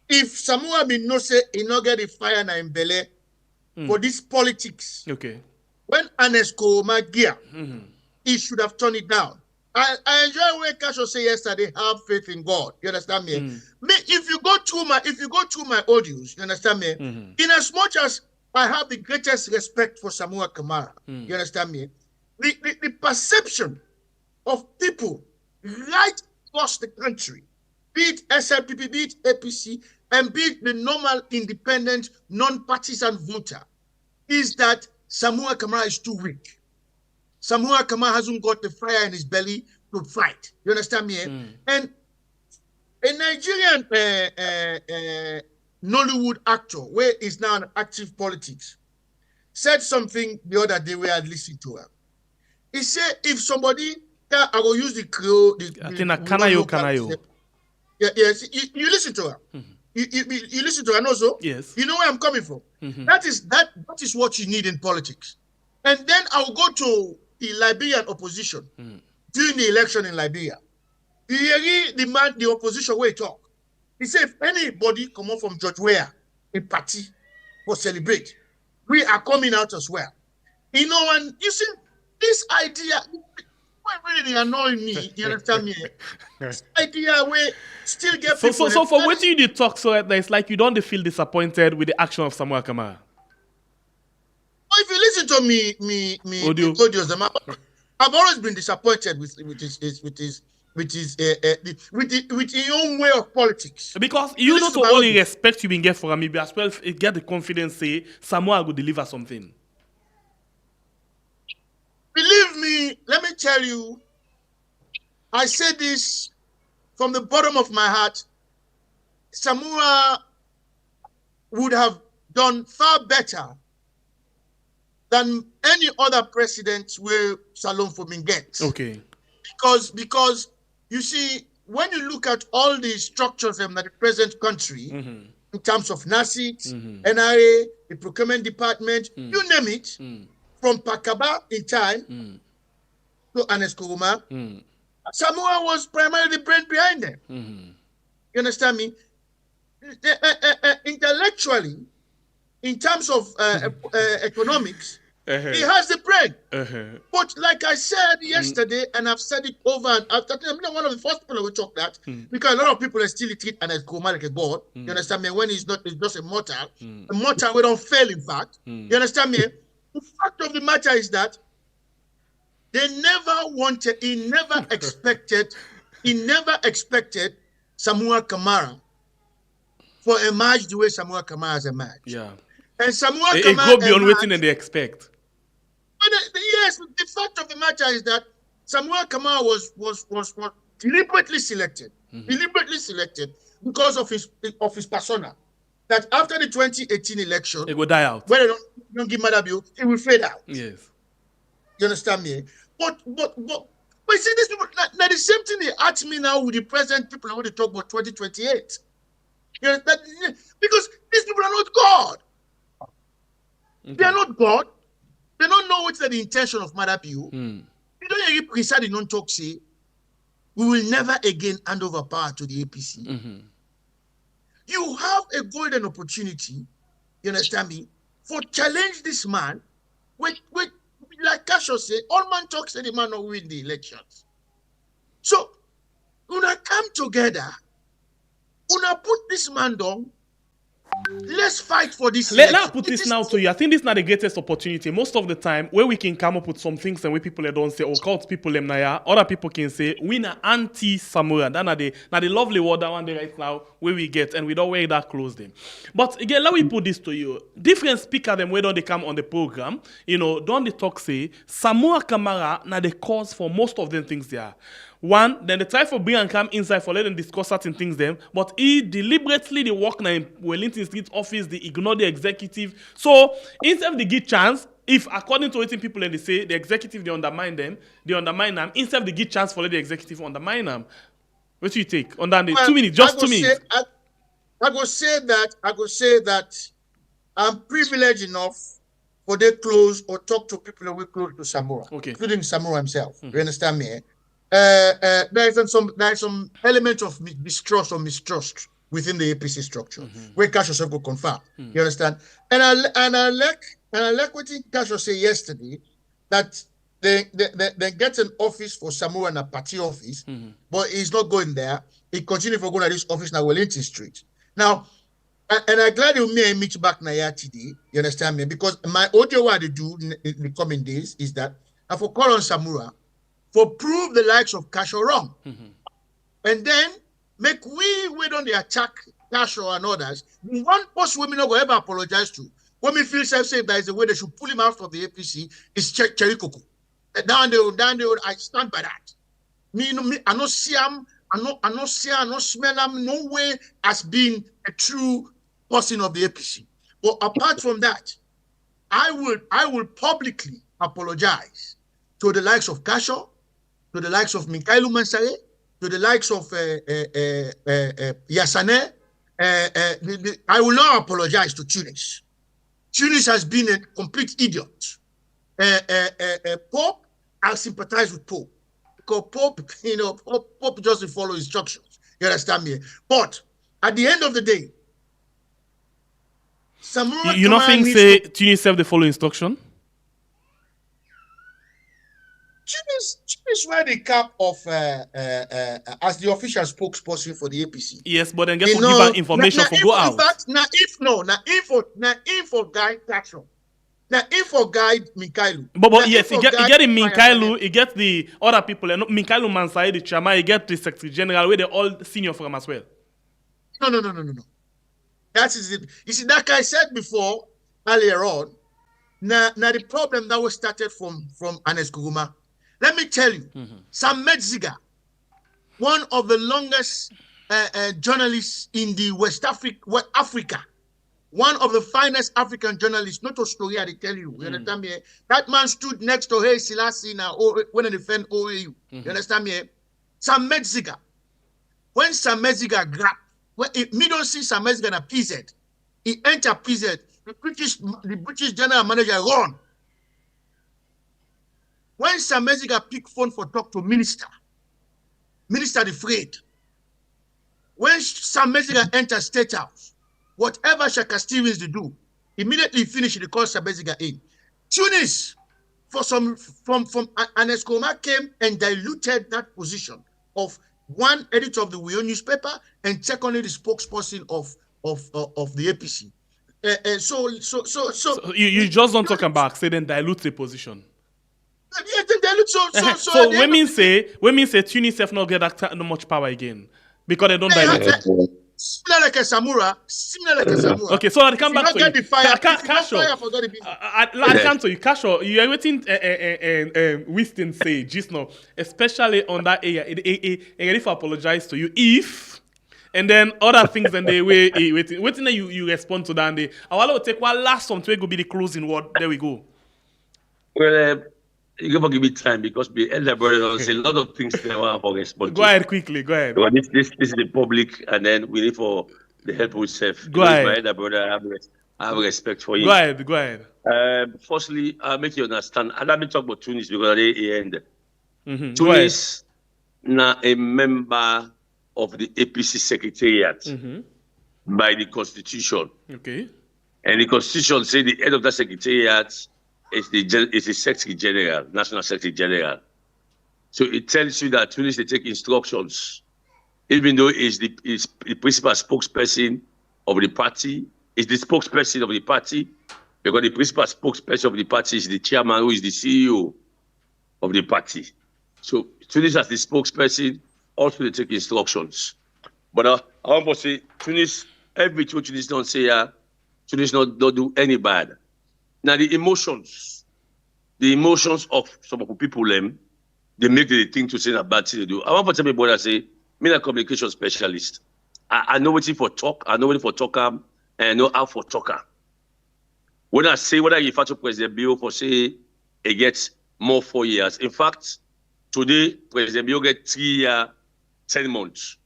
if Samoa be no say he not get the fire na in Bele for this politics. Okay. When Anesco Magia, he should have turned it down. I enjoy what Casho said yesterday. Have faith in God. You understand me? Me, if you go through my audios, you understand me? In as much as I have the greatest respect for Samoa Kamara, you understand me? The perception of people right across the country, be it SLPP, be it APC, and be it the normal independent, non-partisan voter, is that Samoa Kamara is too weak. Samoa Kamara hasn't got the fire in his belly to fight. You understand me? And a Nigerian Nollywood actor, where is now in active politics, said something the other day where I listened to her. He said, if somebody, I will use the Creole. Kanayo. Yes, you listen to her. You listen to her also? Yes. You know where I'm coming from. That is what you need in politics. And then I'll go to the Liberian opposition during the election in Liberia. You hear the opposition where he talk. He said, if anybody come up from George Weah, a party, will celebrate, we are coming out as well. You know, and you see, this idea, really annoying me, you understand me? This idea where still get people... So for what you did talk, so it's like you don't feel disappointed with the action of Samoa Kamara. If you listen to me audios, I've always been disappointed with his own way of politics. Because you not only respect you been get for me, but as well get the confidence say Samoa will deliver something. Believe me, let me tell you, I say this from the bottom of my heart. Samoa would have done far better than any other president where Salone for me gets. Okay. Because you see, when you look at all the structures in the present country, in terms of NASIT, NRA, the procurement department, you name it, from Pakaba in time to Aneskoroma, Samoa was primarily the brain behind them. You understand me? Intellectually, in terms of economics, he has the brain. But like I said yesterday, and I've said it over and over, I'm one of the first people who talk that, because a lot of people still treat Aneskoroma like a god. You understand me? When he's not, it's just a mortal. A mortal we don't fail, in fact. You understand me? The fact of the matter is that they never wanted, he never expected Samoa Kamara for emerge the way Samoa Kamara has emerged. Yeah. And Samoa Kamara... It go beyond waiting and they expect. Yes, the fact of the matter is that Samuel Kamara was deliberately selected, because of his persona. That after the 2018 election, It will die out. when they don't give Madabio, it will fade out. Yes. You understand me? But see, these people, now the same thing they ask me now with the present people when they talk about 2028. You know, because these people are not God. Okay. They are not God. They don't know what's the intention of Madabio. You don't hear Prisa, they don't talk, say, we will never again hand over power to the APC. You have a golden opportunity, you understand me, for challenge this man with like Casio say, all man talks say the man not win the elections. So, una come together, una put this man down. Let's fight for this. Let me put this now to you. I think this is not the greatest opportunity. Most of the time, where we can come up with some things and where people don't say, cult people them naya, other people can say, we na anti-Samoan. That's the lovely word that one day right now where we get, and we don't wear that close them. But again, let me put this to you. Different speaker them where don't they come on the program, don't they talk say, Samoa Kamara na the cause for most of them things there. One, then they try for bring and come inside for let them discuss certain things them, but he deliberately they work now in Wellington Street office, they ignore the executive. So instead of they give chance, if according to what people and they say the executive they undermine them, instead of they give chance for let the executive undermine them. What do you take? On that 2 minutes, just 2 minutes. I go say that I'm privileged enough for they close or talk to people who are close to Samora, including Samora himself. You understand me? There is some element of mistrust within the APC structure, where Cash yourself go confirm. You understand? And I like what Cash say yesterday, that they get an office for Samora and a party office, but he's not going there. He continue for going to this office now Wellington Street. Now, and I'm glad you may meet back now today. You understand me? Because my audio what I do in the coming days is that I for call on Samora for prove the likes of Casio wrong. And then make we don't attack Casio and others. One post women not going to ever apologize to. When we feel safe that is the way they should pull him out of the APC is Cherry Coco. Down the I stand by that. I not see him, I not smell him no way as being a true person of the APC. But apart from that, I will publicly apologize to the likes of Casio, to the likes of Minkailu Mansaye, to the likes of Yasane. I will not apologize to Tunis. Tunis has been a complete idiot. Pope, I sympathize with Pope. Because Pope just follow instructions. You understand me? But at the end of the day, you not think say Tunis have the follow instruction? Tunis wear the cap of as the official spokesperson for the APC. Yes, but then get to give her information for go out. In fact, info guide Taxon. Now info guide Minkailu. But yes, he get in Minkailu, he get the other people, and Minkailu Mansai, the chairman, he get the secretary general, where they all senior from as well. No. That is it. You see, like I said before, earlier on, now the problem that was started from Anes Kuguma. Let me tell you, Sam Medziga, one of the longest journalists in the West Africa, one of the finest African journalists, not Australia, they tell you. You understand me? That man stood next to Haile Selassie now when they defend OAU. You understand me? Sam Medziga. When Sam Medziga grabbed, me don't see Sam Medziga in a PZ. He entered PZ. The British general manager run. When Sam Medziga pick phone for talk to minister afraid. When Sam Medziga enter State House, whatever Shaka Stevens they do, immediately finish the call Sam Medziga in. Tunis, from Anes Koma came and diluted that position of one editor of the WIO newspaper and secondly the spokesperson of the APC. So you just don't talk about say then dilute the position. Yeah, then dilute so when me say Tunis have not get that much power again because they don't dilute. Similar like a Samura. Okay, so I'll come back to you. Casho, I come to you. Casho, you are waiting Winston say just now, especially on that area. If I apologize to you, if and then other things and the way waiting that you respond to that. And I will take one last one to go be the closing word. There we go. Well, you gotta give me time because the elder brother say a lot of things they want to respond to. Go ahead quickly. Go ahead. Well, this is the public, and then we need for the help with self. Go ahead. My elder brother, I have respect for you. Go ahead. Firstly, I'll make you understand. And let me talk about Tunis because they end. Tunis now a member of the APC Secretariat by the Constitution. Okay. And the Constitution says the head of that Secretariat is the Secretary General, National Secretary General. So it tells you that Tunis they take instructions, even though it's the principal spokesperson of the party, is the spokesperson of the party, because the principal spokesperson of the party is the chairman, who is the CEO of the party. So Tunis as the spokesperson also they take instructions. But I want to say Tunis, everything Tunis don't say, Tunis don't do any bad. Now the emotions of some of the people, they make the thing to say a bad thing to do. I want to tell my brother say, me a communication specialist. I know what for talk, I know what for talker, and I know how for talker. When I say whether you to President Bio for say it gets more 4 years. In fact, today President Bio get 3 years, 10 months.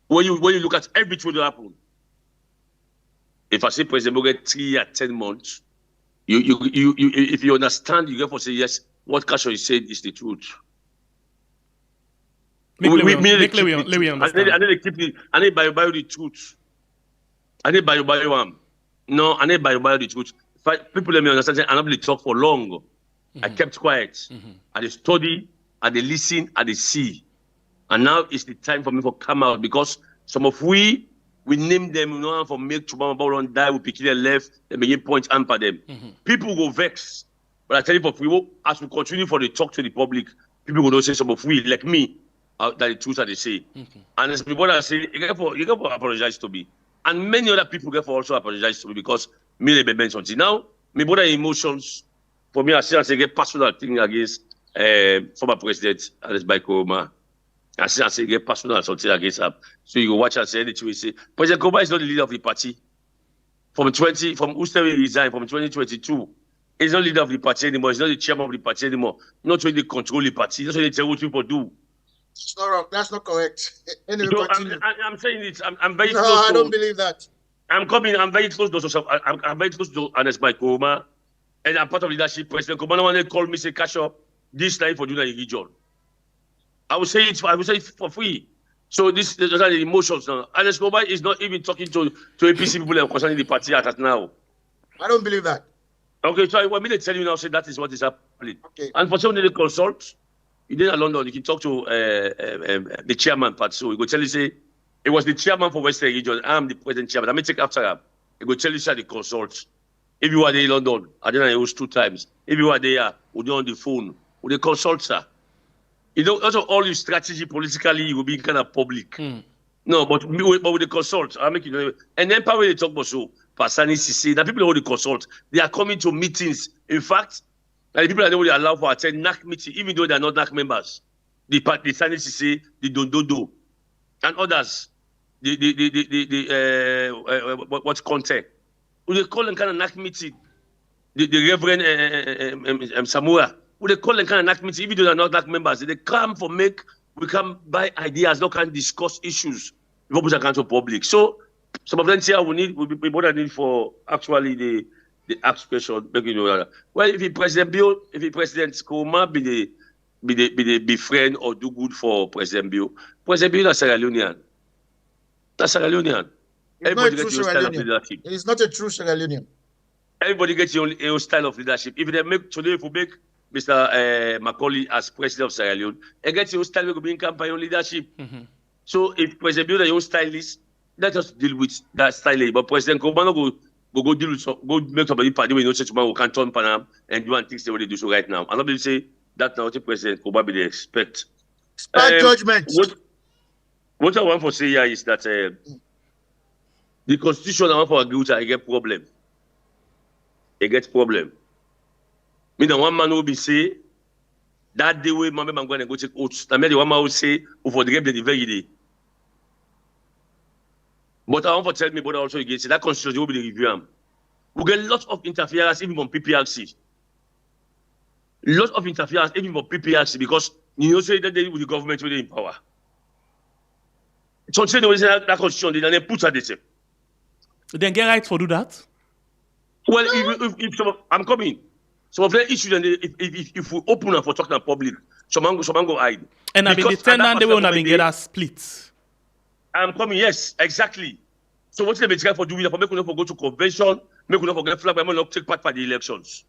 When you look at everything that happen, if I say President Bio get 3 years, 10 months, you if you understand, you get for say yes, what Casho is saying is the truth. Let me understand. I need bio the truth. I need bio No, I need bio the truth. People let me understand. I don't really talk for long. I kept quiet. I dey study, I dey listen, I dey see. And now it's the time for me to come out because some of we name them, you know, for make Chubama Bauron die, we pick them left, they begin point and for them. People go vex. But I tell you for free, as we continue for the talk to the public, people will say some of we, like me, that the truth that they say. And as people that say, you get for apologize to me. And many other people get for also apologize to me because me they mention something. Now, my brother emotions, for me, I say get personal thing against former president Alex Baikoma. I say get personal something against him. So you go watch and say anything we say. President Koma is not the leader of the party. From Ustawi resigned from 2022. He's not leader of the party anymore. He's not the chairman of the party anymore. Not really control the party. That's what they tell what people do. It's not wrong. That's not correct. Anyway, So I'm saying it. I'm very no, close. I don't believe that. I'm very close to. I'm very close to Ernest Baikoma, and I'm part of leadership. President Koma one day called me say, "Cash up this time for doing a region." I will say it for free. So those are the emotions now. Ernest Koma is not even talking to APC people concerning the party at now. I don't believe that. Okay, so I want me to tell you now, say that is what is happening. Okay. And for someone to consult, you did in London, you can talk to the chairman part. So he go tell you, say, it was the chairman for Western region. I'm the present chairman. I may take after him. He go tell you, say, the consult. If you are there in London, I did it was 2 times. If you are there, we do on the phone, we the consult, sir. You know, also all your strategy politically, you will be kind of public. No, but with the consult, I make it. And then probably they talk about so. Pasani Sisi, the people who consult, they are coming to meetings. In fact, the people that they allow for attend NAC meeting, even though they are not NAC members. The Sani Sisi, the Dondodo, and others. What's content? They call them kind of NAC meeting. The Reverend Samura, they call them kind of NAC meeting, even though they are not NAC members. They come for we come buy ideas, not can discuss issues. Before we can to public. So some of them here we more than need for actually the ask question. Well, if the President Koma be the friend or do good for President Bill is Sierra Leonean. That's Sierra Leonean. Everybody gets your style of leadership. It is not a true Sierra Leonean. Everybody gets your own style of leadership. If they make today, if we make Mr. Macaulay as president of Sierra Leone, and get your style will be in campaign on leadership. So if President Bill your stylist, let us deal with that style. But President Koma go deal with go make somebody party when you know say tomorrow can turn Panam and do and things they do so right now. And nobody say that now what President Koma be the expect. Bad judgment. What I want to say here is that the constitution I want to agree with, I get problem. It gets problem. Me the one man will be say that day way, I'm going to go take oaths. I mean the one man will say, for the game the very day. But I want to tell me, but also again, say that constitution will be reviewed. We get lots of interference even from PPRC. Lots of interference even from PPRC because you know say that they with the government with in power. So say that constitution they put at the same. Then get right for do that. Well, if some I'm coming. Some of the issues, and if we open up for talking in public, someone go hide. And I've been the tenant, they will not get a split. I'm coming, yes, exactly. So what's the best for doing that? For make we not go to convention, make we not forget flag, but not take part for the elections.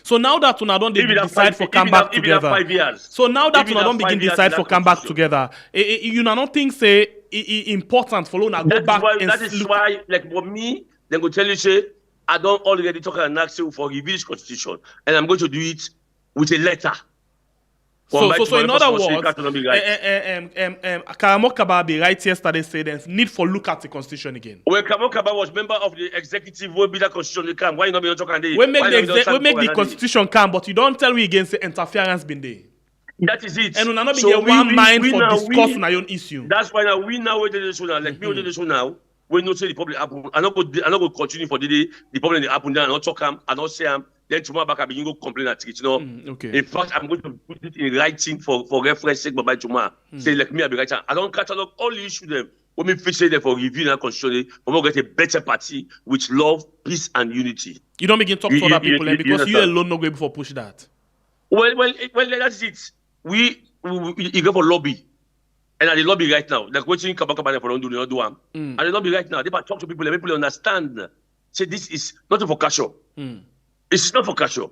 So now that we don't decide for come back together. 5 years. So now that we don't begin decide for come back together, you don't think say important for Lona go back and that is why, like for me, then go tell you say. I don't already talk and ask you for review this constitution, and I'm going to do it with a letter. So in other words, Karamo Kababi right yesterday said there's need for look at the constitution again. Well, Karamo Kababi was member of the executive will be that constitution they come. Why you not be talking? We make the constitution come, but you don't tell me against the interference been there. That is it. And we not be one mind for discuss on our own issue. That's why now we now wait the now. Like me wait the now. When you say the public happen, I'm not going to continue for the day. The problem happen there. I not talk him. I not say him. Then tomorrow back I begin to complain at it. You know. Okay. In fact, I'm going to put it in writing for reference sake. But by tomorrow, say like me, I be writing. I don't catalog all the issues them. When me fix them for review and constitution, we will get a better party with love, peace, and unity. You don't begin to talk to other people because you alone not going to push that. Well, that's it. We go for lobby. And at the lobby right now, like what you come back about for don't do them. And the lobby right now, they talk to people, and people understand. Say this is not for casual. It's not for casual.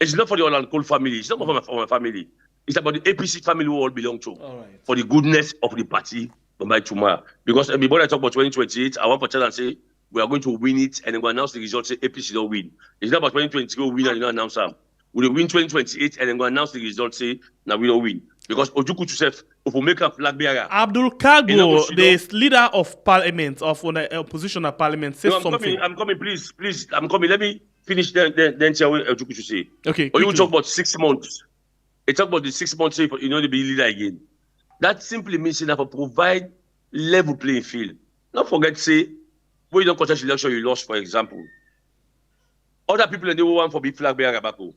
It's not for the Holland Cole family. It's not for my family. It's about the APC family we all belong to. All right. For the goodness of the party by tomorrow. Because before I talk about 2028, I want to tell and say we are going to win it and then we announce the results. Say APC don't win. It's not about 2023 win and you don't announce them. We will win 2028 and then we announce the results. Say now we don't win. Because Ojuku Joseph, if we make a flag bearer. Abdul Kago, the leader of parliament, of opposition of parliament, says something. I'm coming, please. I'm coming. Let me finish then tell what Ojuku to say. Okay. Or you talk about 6 months. They talk about the 6 months, so you know, to be leader again. That simply means that for provide level playing field. Don't forget, say, when you don't contest election, you lost, for example. Other people in the want for big flag bearer back home.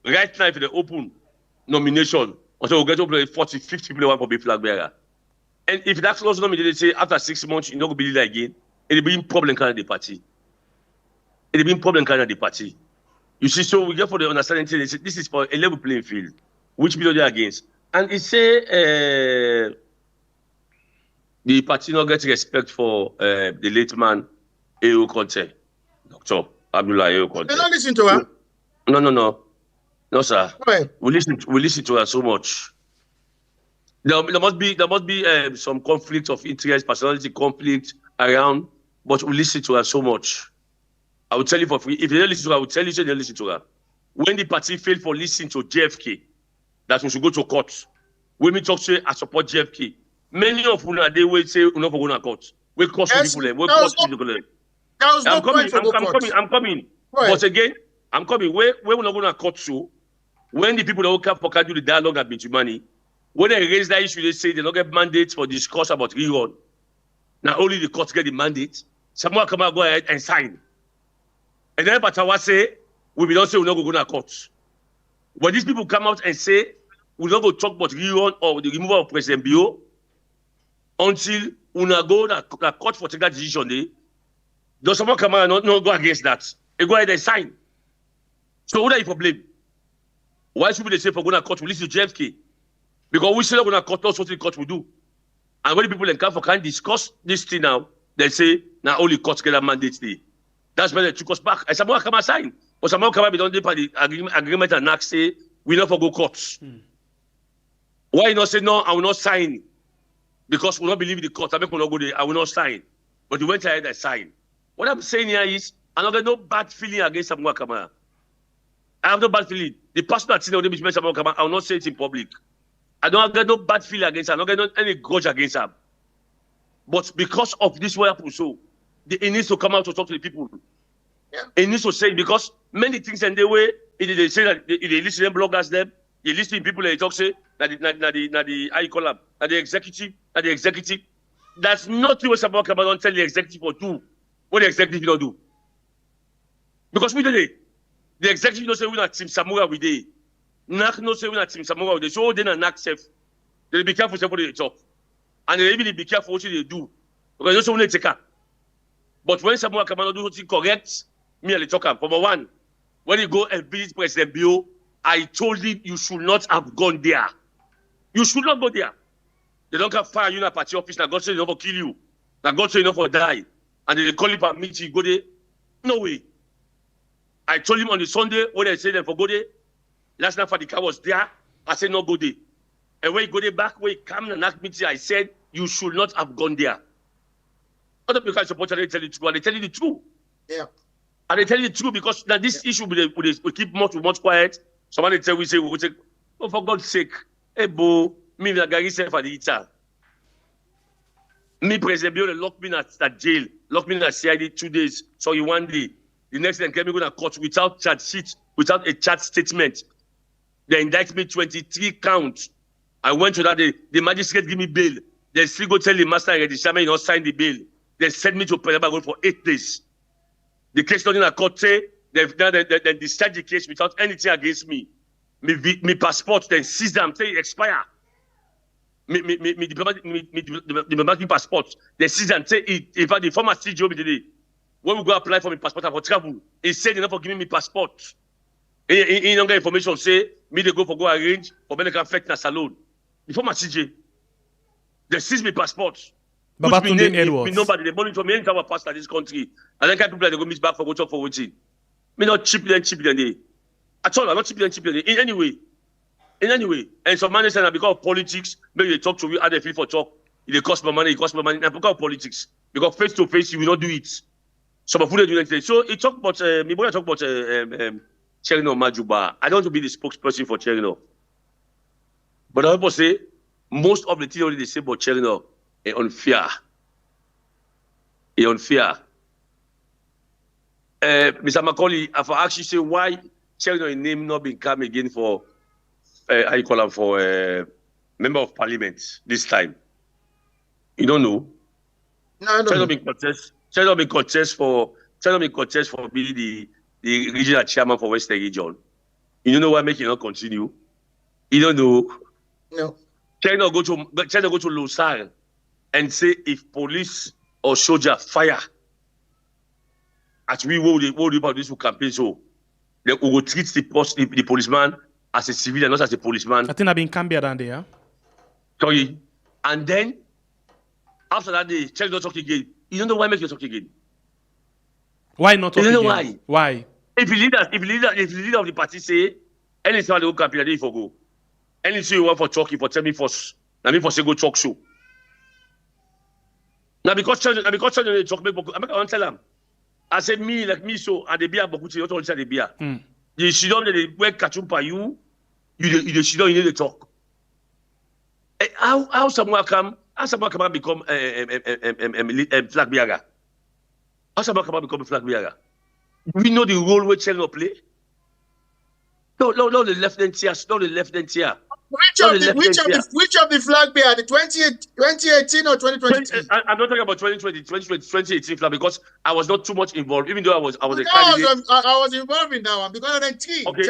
Right now, if they open nomination, so we'll get to 40, 50 people want for big flag bearer. And if that close nomination, they say after 6 months, you're not going to be leader again, it'll be a problem kind of the party. It'll be a problem kind of the party. You see, so we get for the understanding, this is for a level playing field. Which people they're against. And it say the party not get respect for the late man, A.O. Conte, Dr. Abdullah A.O. Conte. They don't listen to her? No, sir. Right. We listen to her so much. There must be some conflict of interest, personality conflict around, but we listen to her so much. I will tell you for free. If they don't listen to her, I will tell you they don't listen to her. When the party failed for listening to JFK, that we should go to court. When we talk to I support JFK, many of them they will say we're not going to court. We cost people. We cost people. I'm coming. Right. But again, I'm coming. We're not going to court. So when the people that will come for can do the dialogue at Bintumani, when they raise that issue, they say they don't get mandates for discuss about rerun. Now only the courts get the mandate. Someone come out, go ahead and sign. And then Batawa say we don't say we're not going to court. When these people come out and say, we're not going to talk about rerun or the removal of President Bio until we go to court for take that decision, does someone come out and not go against that? They go ahead and sign. So what are you for blame? Why should we say for going to court? We listen to JFK. Because we say we're going to court, that's what the court will do. And when the people in Canfor can discuss this thing now, they say, now only courts get a mandate today. That's why they took us back. And someone come and sign. But someone come and be done the agreement and not say, we not for go courts. Why you not say no, I will not sign? Because we not believe in the court. I make we not go there, I will not sign. But you went ahead and signed. What I'm saying here is, I don't get no bad feeling against Samuel Kamara. I have no bad feeling. The person that's seen the Samuel Kamara, I will not say it in public. I don't get no bad feeling against him. I don't get any grudge against him. But because of this what happened, so it needs to come out to talk to the people. Yeah. It needs to say, because many things in the way, they say that they listen to them bloggers, them, they listen to people, they talk, say, that the how you call them, that the executive. That's not what Samoa Kamara don't tell the executive or do what the executive don't do. Because we do the executive don't say we're not Team Samura with it. NAC no say we're not Team Samura with it. So then a NAC safe. They be careful what they talk. And they even be careful what they do. Because they don't say take up. But when Samoa Kamara do something correct, me and the talk. Number one, when you go and visit President Bio, I told him you should not have gone there. You should not go there. They don't have fire you in a party office. Now God say enough for kill you. Now God say enough for die. And they call him for meeting. You go there. No way. I told him on the Sunday when they said them for go there. Last night for the car was there. I said no go there. And when he go there back, when he come and ask meeting, I said you should not have gone there. Other people can support they tell you the truth. And they tell you the truth. Yeah. And they tell you the truth because now this issue will keep much quiet. Somebody tell we say we will say, oh for God's sake, hey bo, me la gari self at the eater. Me President Bio lock me at jail, lock me in a CID 2 days. So you 1 day. The next day came me going to court without charge sheet, without a charge statement. They indict me 23 counts. I went to that day. The magistrate give me bail. They still go tell the master and the chairman not sign the bail. They send me to Penaba for 8 days. The case not in a court say they discharge the case without anything against me. Me passport then seize them say expire. Me diplomatic passport they seize them say if the former CGO me today. When we go apply for my passport for travel, he said enough for giving me passport. He don't get information say me they go arrange for me they can affect na Salone. The former CJ, they seize me passport. Babatunde Edwards. Me nobody they monitor me anytime I pass to this country. And then people they go meet back for go talk for waiting. Me not cheap than they. At all, I'm not cheap than they. In any way. And some man say because of politics, maybe they talk to you, how they feel for talk. It cost more money, and because of politics. Because face to face, you will not do it. Some of who they do today. So he talk about me boy talk about Cherino Majuba. I don't want to be the spokesperson for Cherino. But I also say most of the things they say about Cherino is unfair. It's unfair. Mr. Macaulay, I for actually say why Cherino name not been come again for how you call him for member of parliament this time. You don't know. No, I don't know. Cherino been contest for being the regional chairman for Western Region. You don't know why make it not continue. You don't know. No. Cherino go to Losar and say if police or soldier fire at we will about this campaign so then we will treat the policeman as a civilian, not as a policeman. I think I've been Cambia down there. Sorry. And then after that day, Cherino talk again. You don't know why make you talk again. Why not talk you don't again? know Why? If the leader of the party say anything they go campaign, they for go. Anything you want for talking for tell me first. Now me for say go talk show. Now because Cherino they talk make I want tell them. I said me so and the beer bokuti not only say the beer. You sit down they work kachumpa you sit down you need to talk. How someone come become flag bearer? How someone come become a flag bearer? We know the role which Cherino play. No, the left-hand tier. No, the left-hand tier. Which of the flag bearer? The 2018 or 2023? I'm not talking about 2018 flag because I was not too much involved, even though I was a candidate. I was involved in that one because of the team. Okay,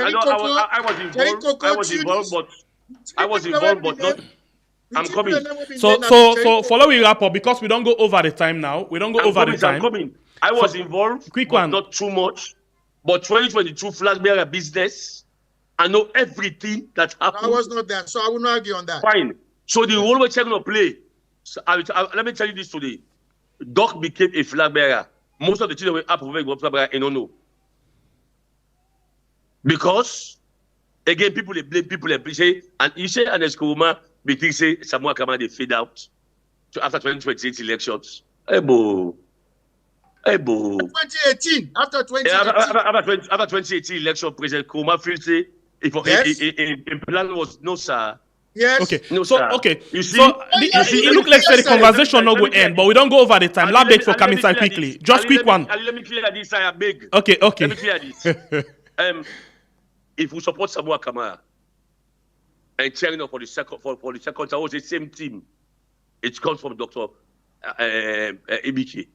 I was involved, but not. I'm coming. So follow we wrap up because we don't go over the time now. We don't go over the time. I'm coming. I was involved, quick but one. Not too much. But 2022 flag bearer business, I know everything that happened. I was not there, so I will not argue on that. Fine. So the role we're going to play. So let me tell you this today. Doc became a flag bearer. Most of the children were up for flag bearer, and don't know. Because again, people they blame, people they say, and you say and Eskuruma, they think say Samoa Kamara they fade out. So after 2028 elections. Hey bo. 2018, after 2018. After 2018 election, President Kuruma feel say if plan was no sir, Yes. Okay. No, So sir. okay. You see, It look like say the conversation not go end, but we don't go over the time. Let beg for come inside quickly. Just quick one. Let me clear this. I beg. Okay. Let me Okay. clear this. If we support Samoa Kamara and cheering up for the second time, was the same team. It comes from Dr. Ibiki.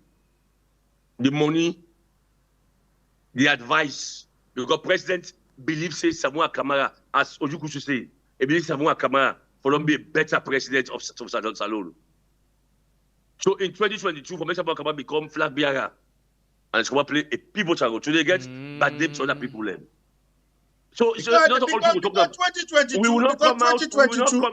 The money, the advice, because President believes say Samoa Kamara, as Ojuku should say, he believes Samoa Kamara for them be a better president of Salone. So in 2022, for Samoa Kamara become flag bearer, and it's going to play a pivotal role. So they get bad names to other people then. So not all people talk about 2022. We will not come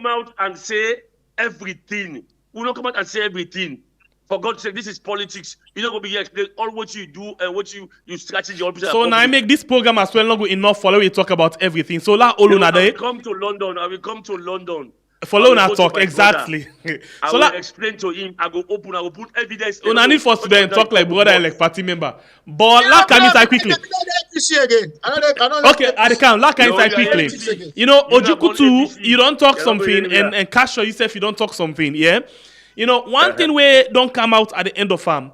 out and say everything. We will not come out and say everything. For God's sake, this is politics. You're not going to be here explain all what you do and what you strategy. So now I make this program as well not good enough for we talk about everything. So la I will come to London. Follow na talk exactly. I So will explain to him. I will put evidence. I need for student talk like brother and like party member. But la come inside quickly. Okay, I can la come inside quickly. You know, Ojukutu, you don't talk something, and Kasho yourself, you don't talk something, yeah? You know, one thing where don't come out at the end of farm.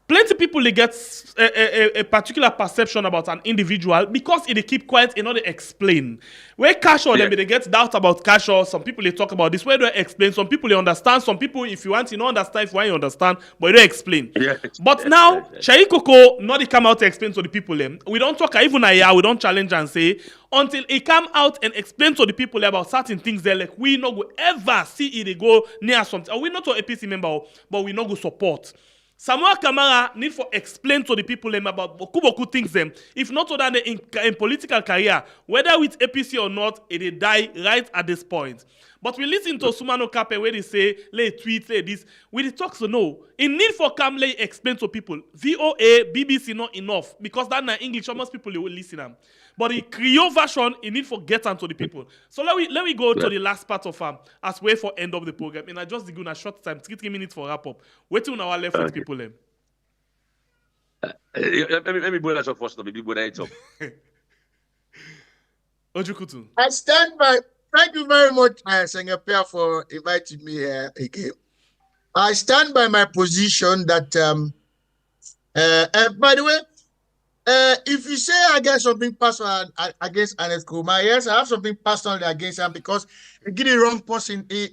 Plenty people they get a particular perception about an individual because they keep quiet and not they explain. Where cash or them they get doubt about cash or some people they talk about this. Where they explain, some people they understand, some people if you want you don't understand, if you want you understand, but you don't explain. But now Shai Koko not they come out to explain to the people them. We don't talk even we don't challenge and say until he come out and explain to the people about certain things there like we not go ever see it they go near something. We not a APC member, but we not go support. Samoa Kamara need for explain to the people about boku things them. If not other than in political career, whether with APC or not, it die right at this point. But we listen to Sumano Kape where they say, lay tweet, lay this. We talk so no. In need for come lay explain to people. VOA, BBC not enough because that na English almost people they will listen them. But the Creole version, it need for get on to the people. So let me go to the last part of as way for end of the program. And I just dig in a short time, 3 minutes for wrap up. Waiting on our left with people them. Let me bring that up first. Let me bring that up. Ojukutu. I stand by. Thank you very much, Sengapia, for inviting me here again. I stand by my position that, by the way, if you say I get something personal against Ernest Kuma, yes, I have something personal against him because he did the wrong person. He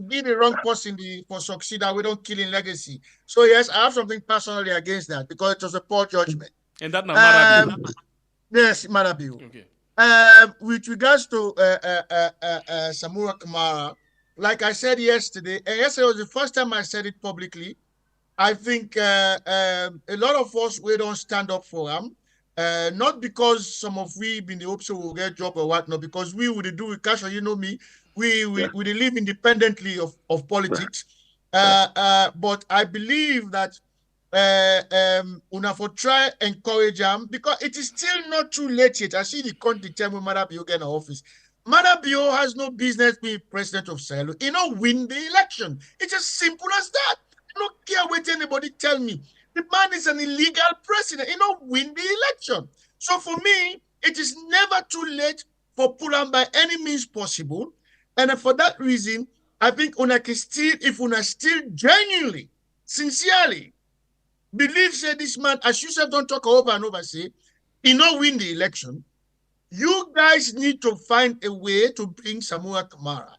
did the wrong person for succeed and we don't kill in legacy. So yes, I have something personally against that because it was a poor judgment. And that now Marrah. Yes, Marrah. Okay. With regards to Samoa Kamara, like I said yesterday, and yesterday was the first time I said it publicly. I think a lot of us we don't stand up for him, not because some of we been the hopes will get job or what, no, because we would do with cash, or you know me, we live independently of politics. But I believe that una for try encourage him because it is still not too late yet. I see the content time when Marrah get in office. Marrah has no business being president of Salone. He not win the election. It's as simple as that. I don't care what anybody tell me. The man is an illegal president. He not win the election. So for me, it is never too late for Pulam by any means possible. And for that reason, I think una can still, if una still genuinely, sincerely, believe say this man, as you said, don't talk over and over, say, he not win the election. You guys need to find a way to bring Samoa Kamara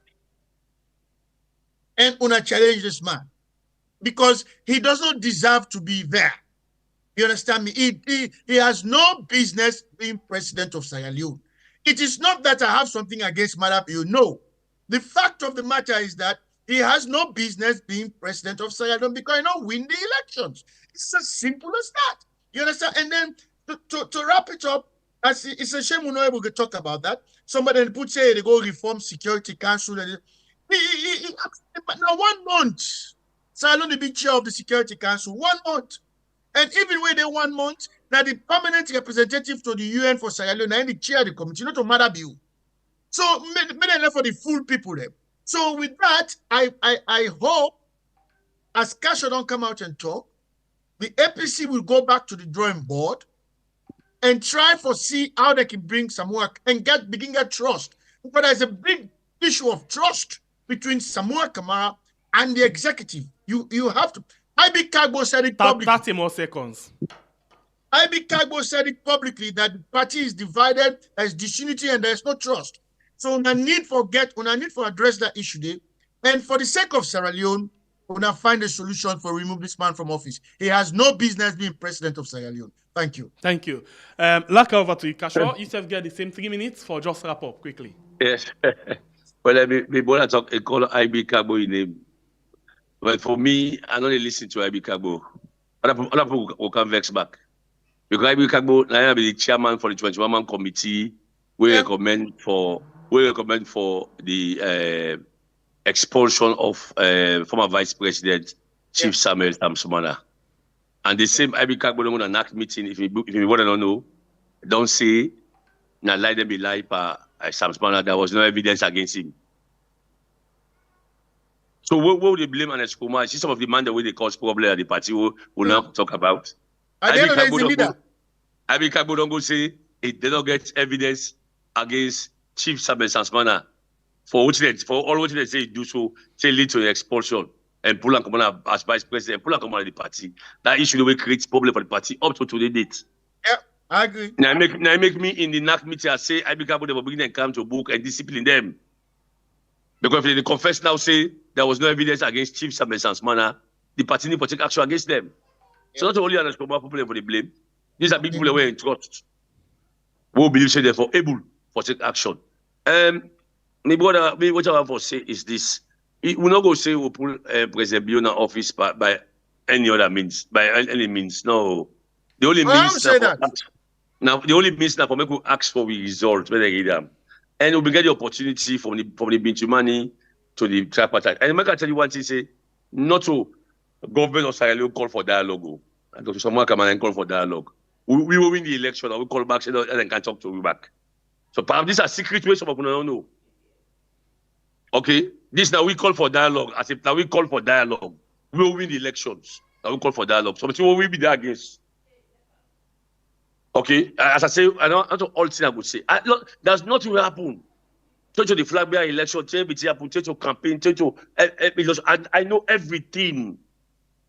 and una challenge this man because he does not deserve to be there. You understand me? He has no business being president of Sierra Leone. It is not that I have something against Marrah. No. The fact of the matter is that he has no business being president of Sierra Leone because he don't win the elections. It's as simple as that. You understand? And then to wrap it up, it's a shame we're not able to talk about that. Somebody put say they go reform Security Council. Now 1 month, Salone the big chair of the Security Council, 1 month. And even when they 1 month, now the permanent representative to the UN for Sierra Leone, and the chair of the committee, not to Marrah. So made enough for the full people there. So with that, I hope as Kasho don't come out and talk, the APC will go back to the drawing board and try for see how they can bring Samoa and begin get trust. But there's a big issue of trust between Samoa Kamara and the executive. You have to. IB Kagbo said it publicly. 30 more seconds. IB Kagbo said it publicly that the party is divided, there's disunity, and there's no trust. So we need for address that issue there. And for the sake of Sierra Leone, we're going to find a solution for remove this man from office. He has no business being president of Sierra Leone. Thank you. Thank you. Laka, over to you, Kashaw. You have got the same 3 minutes for just wrap up quickly. Yes. Well, I want to talk a call IB Kagbo in name. But for me, I don't listen to IB Kagbo. Other people will come vex back. Because IB Kagbo, I am the chairman for the 21-man committee. We recommend for the expulsion of former Vice President Chief Samuel Samsumana. And the same IB Kagbo don't want an act meeting. If you want to know, don't say, now lie them be lie by Samsumana. There was no evidence against him. So what would they blame Anes Kumar? See some of the man the way they cause problem at the party will not talk about. IB Kagbo don't go say it did not get evidence against Chief Samuel Samsumana. For all what they say do so, say lead to expulsion and pull and come on as vice president, pull and come on the party. That issue will create problem for the party up to today's date. Yeah, I agree. Now make me in the NAC meeting I say IB Kagbo they will bring them come to book and discipline them. Because if they confess now say there was no evidence against Chief Samuel Samsumana, the party need to take action against them. Yeah. So not only Anas Kumar people for the blame, these are people who were in trust. Who believe say therefore able for take action. What I want to say is this. We not go say we pull President Biona office by any other means, by any means. No. The only means now the only means now for me to ask for the result when they get them. And we get the opportunity from the Bintu money to the tripartite. And I can tell you one thing, say, not to government of Sierra Leone call for dialogue. And Dr. Samoa come and call for dialogue. We will win the election and we call back and then can talk to you back. So perhaps these are secret ways some people don't know. Okay? This now we call for dialogue. As if now we call for dialogue. We will win the elections. Now we call for dialogue. So what will be there against? Okay, as I say, I don't all things I would say. There's nothing will happen. Take to the flag bearer election, take it happen, take to campaign, take to because I know everything.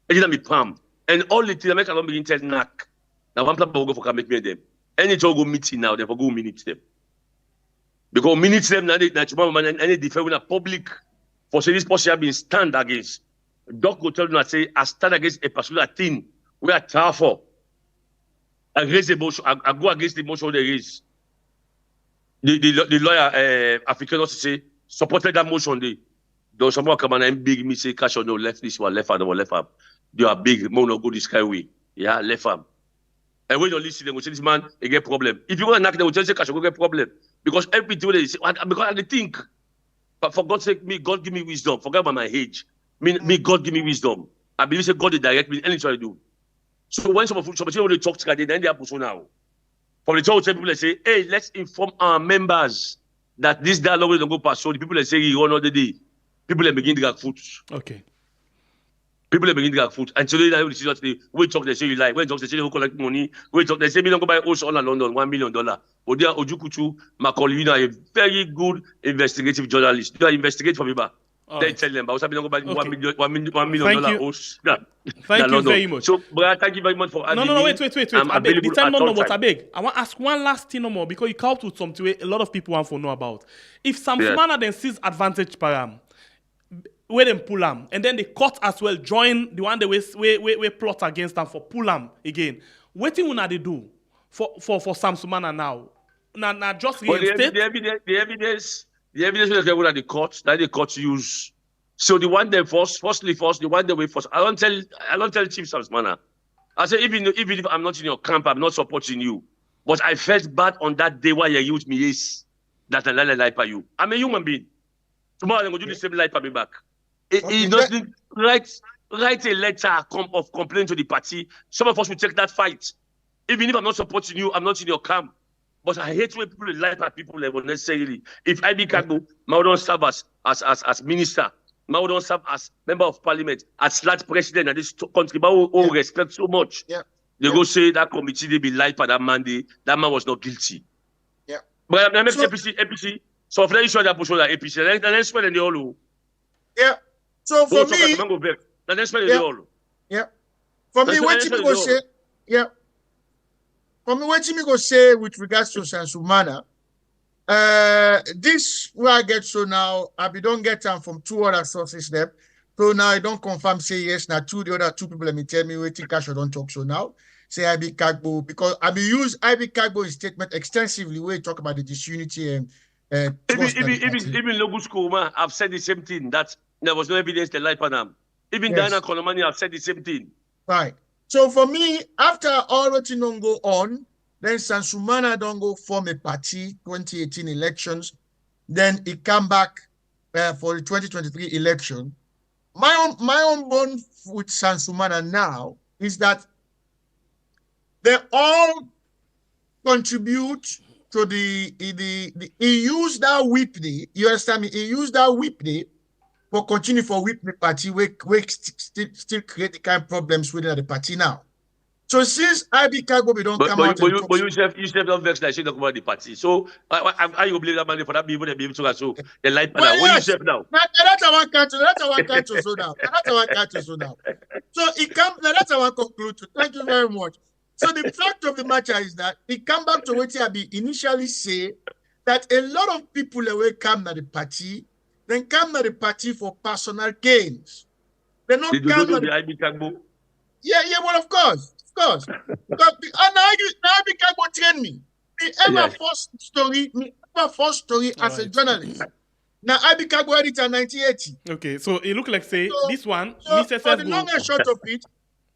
It didn't be palm. And all the things I make along begin tell knack. Now one plan will go for make me them. Any time go meeting now, they for go minute them. Because minutes them now tomorrow any defend with the public for say this person have been stand against. Doc will tell you and say I stand against a particular thing. We are tough for. I raise the motion. I go against the motion there is. The lawyer African also say supported that motion. Though someone come and big me say cash or no left this one left arm or left arm. They are big. More no go this skyway. Yeah, left arm. And when you listen, they will say this man he get problem. If you go and knock, they will tell you cash or go get problem because everything they say because I think. But for God's sake, me God give me wisdom. Forget about my age. Me God give me wisdom. I believe say God will direct me anything I do. So when some people talk together, then they are pushing now. From the church, people say, hey, let's inform our members that this dialogue will go past. So the people say, you know the day. People begin to get food. Okay. People begin to get food. And today, we talk, they say you lie. When talk, they say you collect money. We talk, they say, we don't go buy house all in London, $1 million. Odia Ojukuchu, Macaulay, a very good investigative journalist. They investigate for me back. They tell them, but we don't go buy $1 million house. Thank you very much. So, but thank you very much for having me. No, wait. I beg. The time not what I beg. I want to ask one last thing no more because you come up with something a lot of people want to know about. If Samsumana then sees advantage param, where them pull am, and then the court as well join the one we plot against them for pull am again. What thing will they do for Samsumana now? Now just reinstate. The evidence will the court that the court use. So the one they firstly, the one they way first. I don't tell Chief Samsumana. I say even if I'm not in your camp, I'm not supporting you. But I felt bad on that day why you used me yes that I lie for you. I'm a human being. Tomorrow I'm gonna do the same lie for me back. He doesn't write a letter of complaint to the party. Some of us will take that fight. Even if I'm not supporting you, I'm not in your camp. But I hate when people lie at people level necessarily. If I be Kagbo, I don't serve as minister. I don't serve as member of parliament, as large president of this country. But we respect so much. Yeah. They go say that committee they be lied by that man. That man was not guilty. Yeah. But I make APC So for the issue that push on the APC, the next one in the all. Yeah. So for me, the next one in the all. Yeah. For me, what you go say? Yeah. For me, what you go say with regards to Sansumana? This where I get so now, I don't get them from two other sources there. So now I don't confirm say yes. Now the other two people let me tell me waiting cash I don't talk so now. Say IB Kagbo because I be use IB Kagbo in statement extensively where you talk about the disunity and even Logus Kuma have said the same thing that there was no evidence the life Panam. Even Yes. Diana Konomani have said the same thing. Right. So for me, after all what you don't go on, then Sansumana don't go form a party 2018 elections. Then it come back for the 2023 election. My own bone with Sansumana now is that they all contribute to the he used that Whitney, you understand me? He used that Whitney for continue for Whitney party we still create the kind of problems within the party now. So since IB Kagbo don't come out and talk. But you don't vex like she talk about the party. So I you believe that money for that people that be able to so the light panel. Well, What yes. you say now? That's our country. That's our country so now. That's our country so now. So it come. That's our conclusion. Thank you very much. So the fact of the matter is that it come back to what I be initially say that a lot of people will come to the party, then come to the party for personal gains. They not come to the IB Kagbo. Yeah, well, of course. Because now IB Kagbo train me. Me ever first story as a journalist. Now IB Kagbo editor 1980. Okay, so it look like say So- this one, So Mr. for the long and short of it,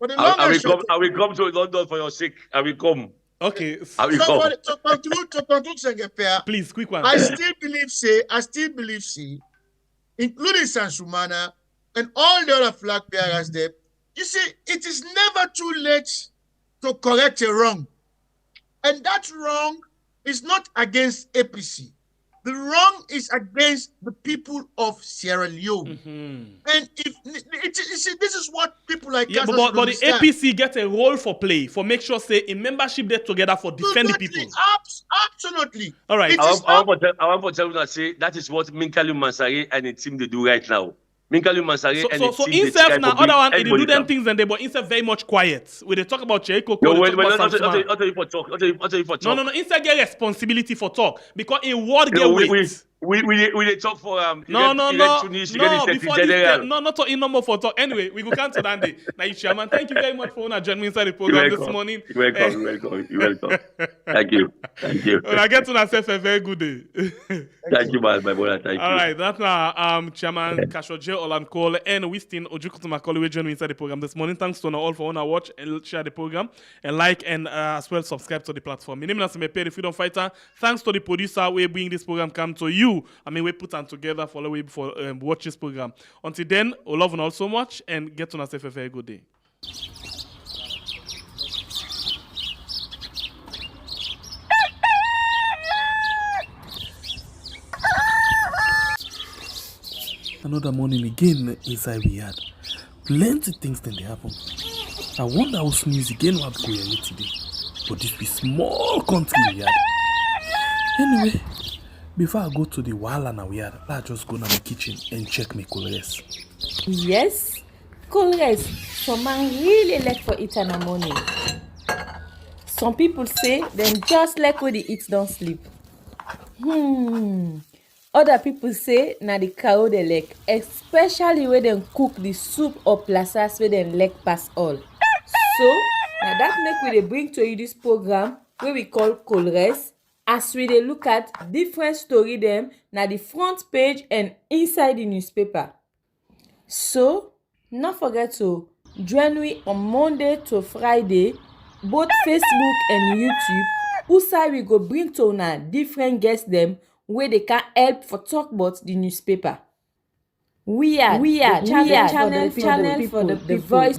I will come to London for your sake. I will come. Okay, I will so come. to conclude, Sengeper, please, quick one. I still believe, including Sansumana and all the other flag bearers there, you see, it is never too late to correct a wrong. And that wrong is not against APC. The wrong is against the people of Sierra Leone. And if you see, this is what people like Yeah, us but the understand. APC get a role for play for make sure say in membership they together for defend the people. Absolutely. All right. It I is want to tell you that say that is what Minkalu Mansari and the team they do right now. Minkalu Mansari and the So team himself now, other one, he do them them things and they, but himself very much quiet. When they talk about Cheriko, No, they wait, talk about I'll Sansuma. tell you for talk. I'll tell you for talk. No. Inside get responsibility for talk because in word get No, weight. we talk for No. Tunis, Before this, not talking no more for talk. Anyway, we go come to that day. Now, you chairman, thank you very much for joining me inside the program this morning. You're welcome. Thank you. Well, I get to myself a very good day. Thank you, my brother. Thank you. All right, that's now Chairman Kashoje Olankole and Wistin Ojukutu Macaulay joining me inside the program this morning. Thanks to all for wanna watch and share the program and like and as well subscribe to the platform. My name is Mepe, the Freedom Fighter. Thanks to the producer we bring this program come to you. I mean we put them together for the way for watch this program. Until then, we love you all so much and get to yourself a very good day. Another morning again inside we had. Plenty things then they happen. I wonder how sneeze again what go here today. But this be small country we had. Anyway, before I go to the Wala now we had, I just go to my kitchen and check my colors. Yes, cold rice. Some man really like for it in the morning. Some people say them just like when they eat don't sleep. Other people say na the cow they like, especially when they cook the soup or plasas where they like pass all. So now that make we dey bring to you this program where we call cold rice, as we dey look at different story them na the front page and inside the newspaper. So not forget to join me on Monday to Friday, both Facebook and YouTube. Usai we go bring to una different guests them where they can help for talk about the newspaper. We are channel for the voice